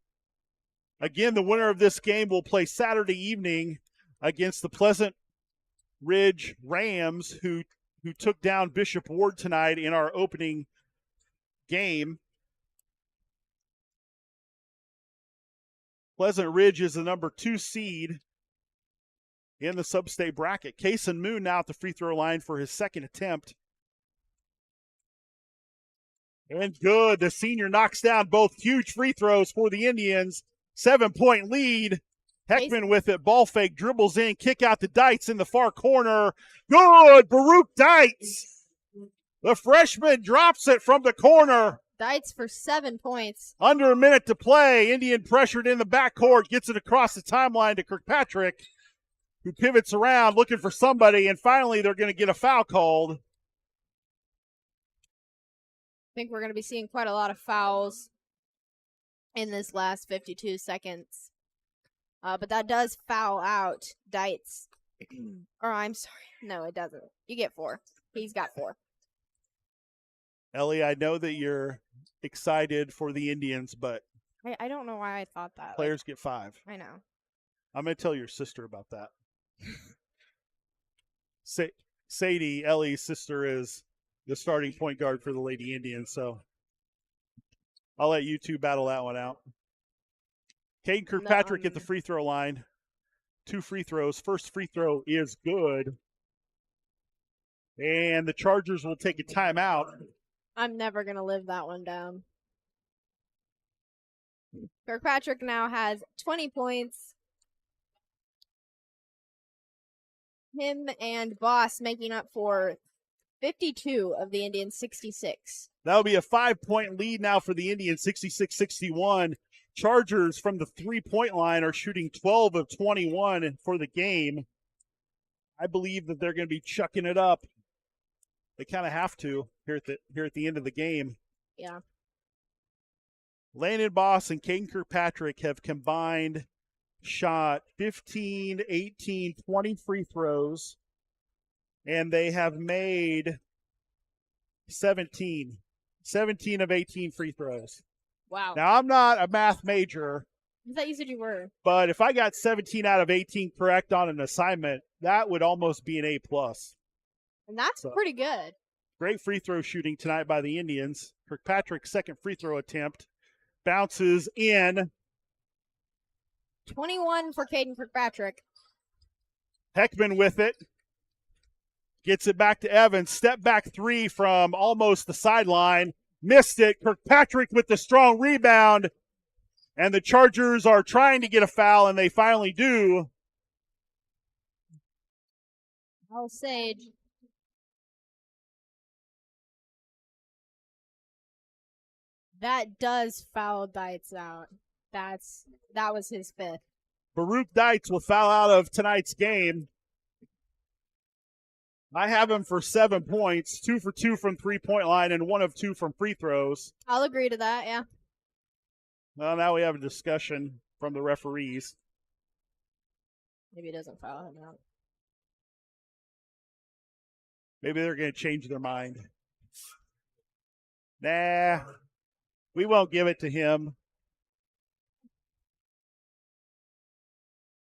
Again, the winner of this game will play Saturday evening against the Pleasant Ridge Rams, who who took down Bishop Ward tonight in our opening game. Pleasant Ridge is the number 2 seed in the sub-state bracket. Kason Moon now at the free throw line for his second attempt. And good. The senior knocks down both huge free throws for the Indians. 7-point lead. Heckman with it. Ball fake. Dribbles in. Kick out to Dietz in the far corner. Good. Baruch Dietz. The freshman drops it from the corner. Dietz for 7 points. Under a minute to play. Indian pressured in the backcourt. Gets it across the timeline to Kirkpatrick, who pivots around looking for somebody. And finally, they're going to get a foul called. I think we're going to be seeing quite a lot of fouls in this last 52 seconds. But that does foul out Dietz. Or I'm sorry. No, it doesn't. You get 4. He's got 4. Ellie, I know that you're excited for the Indians, but I don't know why I thought that. players get 5. I know. I'm going to tell your sister about that. Sadie, Ellie's sister, is the starting point guard for the Lady Indians, so I'll let you two battle that one out. Caden Kirkpatrick at the free throw line. 2 free throws. First free throw is good. And the Chargers will take a timeout. I'm never going to live that one down. Kirkpatrick now has 20 points. Him and Boss making up for 52 of the Indians' 66. That'll be a 5-point lead now for the Indians, 66-61. Chargers from the 3-point line are shooting 12 of 21 for the game. I believe that they're going to be chucking it up. They kind of have to here at the end of the game. Yeah. Landon Boss and Caden Kirkpatrick have combined shot 15, 18, 20 free throws, and they have made 17 of 18 free throws. Wow. Now, I'm not a math major. I thought you said you were. But if I got 17 out of 18 correct on an assignment, that would almost be an A+. And that's pretty good. Great free throw shooting tonight by the Indians. Kirkpatrick's second free throw attempt bounces in. 21 for Caden Kirkpatrick. Heckman with it. Gets it back to Evans. Step back 3 from almost the sideline. Missed it. Kirkpatrick with the strong rebound. And the Chargers are trying to get a foul, and they finally do. Osage. That does foul Dietz out. That was his 5th. Baruch Dietz will foul out of tonight's game. I have him for 7 points, 2 for 2 from 3-point line, and 1 of 2 from free throws. I'll agree to that, yeah. Well, now we have a discussion from the referees. Maybe it doesn't foul him out. Maybe they're going to change their mind. Nah, we won't give it to him.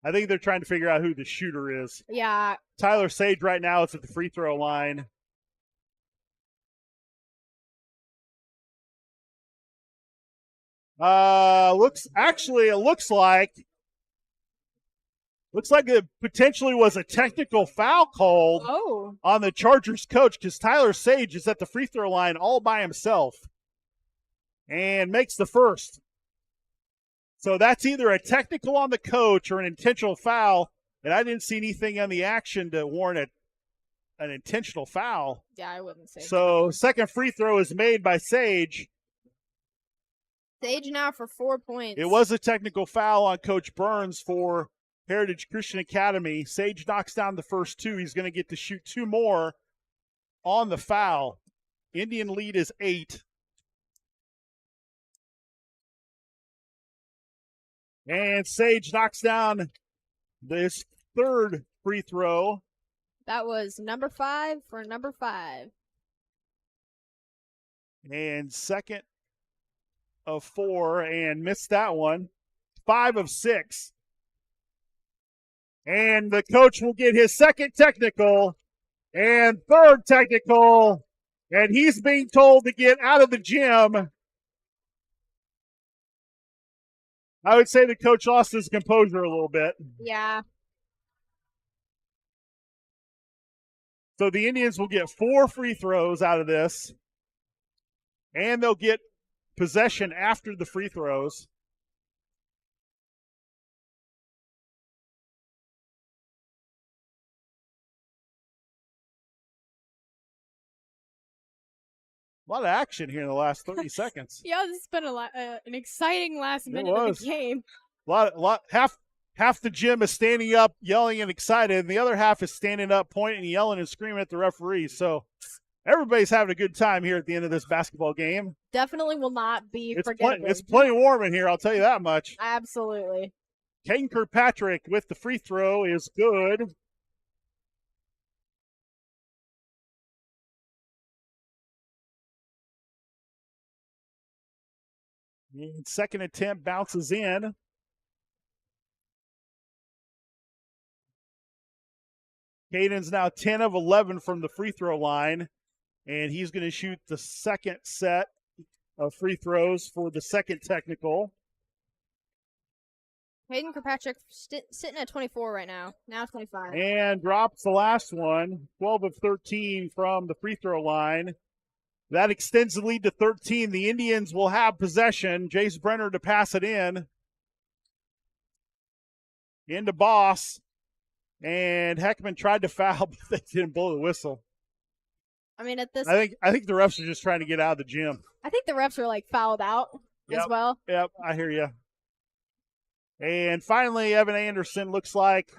I think they're trying to figure out who the shooter is. Yeah. Tyler Sage right now is at the free throw line. It looks like it potentially was a technical foul called on the Chargers coach, because Tyler Sage is at the free throw line all by himself and makes the first. So that's either a technical on the coach or an intentional foul, and I didn't see anything on the action to warrant an intentional foul. Yeah, I wouldn't say so. Second free throw is made by Sage. Sage now for 4 points. It was a technical foul on Coach Burns for Heritage Christian Academy. Sage knocks down the first 2. He's going to get to shoot 2 more on the foul. Indian lead is 8. And Sage knocks down this third free throw. That was number 5 for number 5. And second of 4, and missed that one. 5 of 6. And the coach will get his second technical, And third technical, and he's being told to get out of the gym. I would say the coach lost his composure a little bit. Yeah. So the Indians will get 4 free throws out of this, and they'll get possession after the free throws. A lot of action here in the last 30 seconds. Yeah, this has been an exciting last minute of the game. Half the gym is standing up, yelling and excited, and the other half is standing up, pointing and yelling and screaming at the referee. So everybody's having a good time here at the end of this basketball game. Definitely will not be forgettable. It's plenty warm in here, I'll tell you that much. Absolutely. Caden Kirkpatrick with the free throw is good. And second attempt bounces in. Caden's now 10 of 11 from the free throw line, and he's going to shoot the second set of free throws for the second technical. Caden Kirkpatrick sitting at 24 right now. Now 25. And drops the last one, 12 of 13 from the free throw line. That extends the lead to 13. The Indians will have possession. Jace Brenner to pass it in. Into Boss. And Heckman tried to foul, but they didn't blow the whistle. I mean, at this, I think the refs are just trying to get out of the gym. I think the refs were like fouled out as well. Yep, I hear you. And finally, Evan Anderson looks like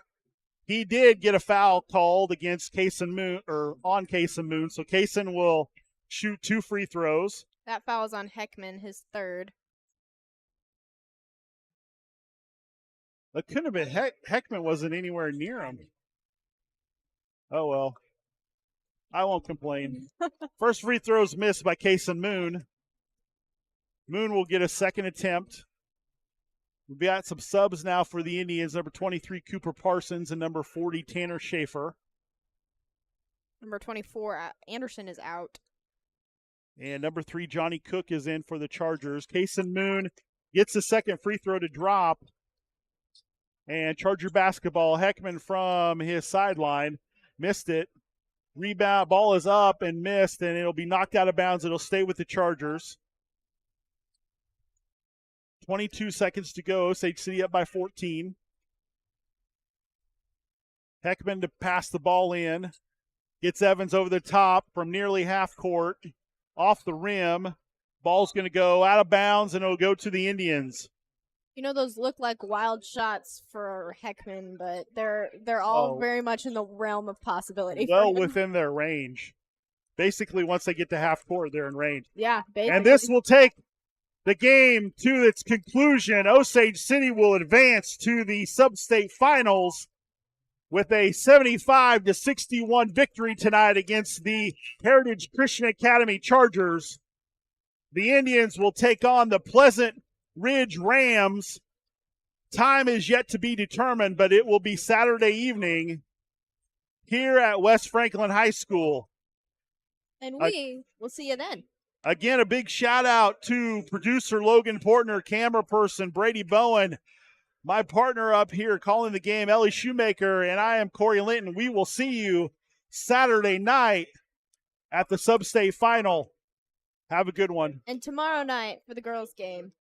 he did get a foul called against Kaysen Moon, or on Kaysen Moon. So Kaysen will shoot 2 free throws. That foul is on Heckman, his third. It couldn't have been Heckman wasn't anywhere near him. Oh well. I won't complain. First free throw is missed by Kaysen Moon. Moon will get a second attempt. We've got some subs now for the Indians. Number 23, Cooper Parsons, and number 40, Tanner Schaefer. Number 24, Anderson is out. And number 3, Johnny Cook is in for the Chargers. Kaysen Moon gets a second free throw to drop. And Charger basketball, Heckman from his sideline missed it. Rebound, ball is up and missed, and it'll be knocked out of bounds. It'll stay with the Chargers. 22 seconds to go. Osage City up by 14. Heckman to pass the ball in. Gets Evans over the top from nearly half court. Off the rim. Ball's going to go out of bounds, and it'll go to the Indians. You know, those look like wild shots for Heckman, but they're all very much in the realm of possibility. Well within their range. Basically, once they get to half court, they're in range. Yeah, basically. And this will take the game to its conclusion. Osage City will advance to the sub-state finals with a 75-61 victory tonight against the Heritage Christian Academy Chargers. The Indians will take on the Pleasant Ridge Rams. Time is yet to be determined, but it will be Saturday evening here at West Franklin High School. And we will see you then. Again, a big shout out to producer Logan Portner, camera person Brady Bowen, my partner up here calling the game, Ellie Shoemaker, and I am Corey Linton. We will see you Saturday night at the sub-state final. Have a good one. And tomorrow night for the girls' game.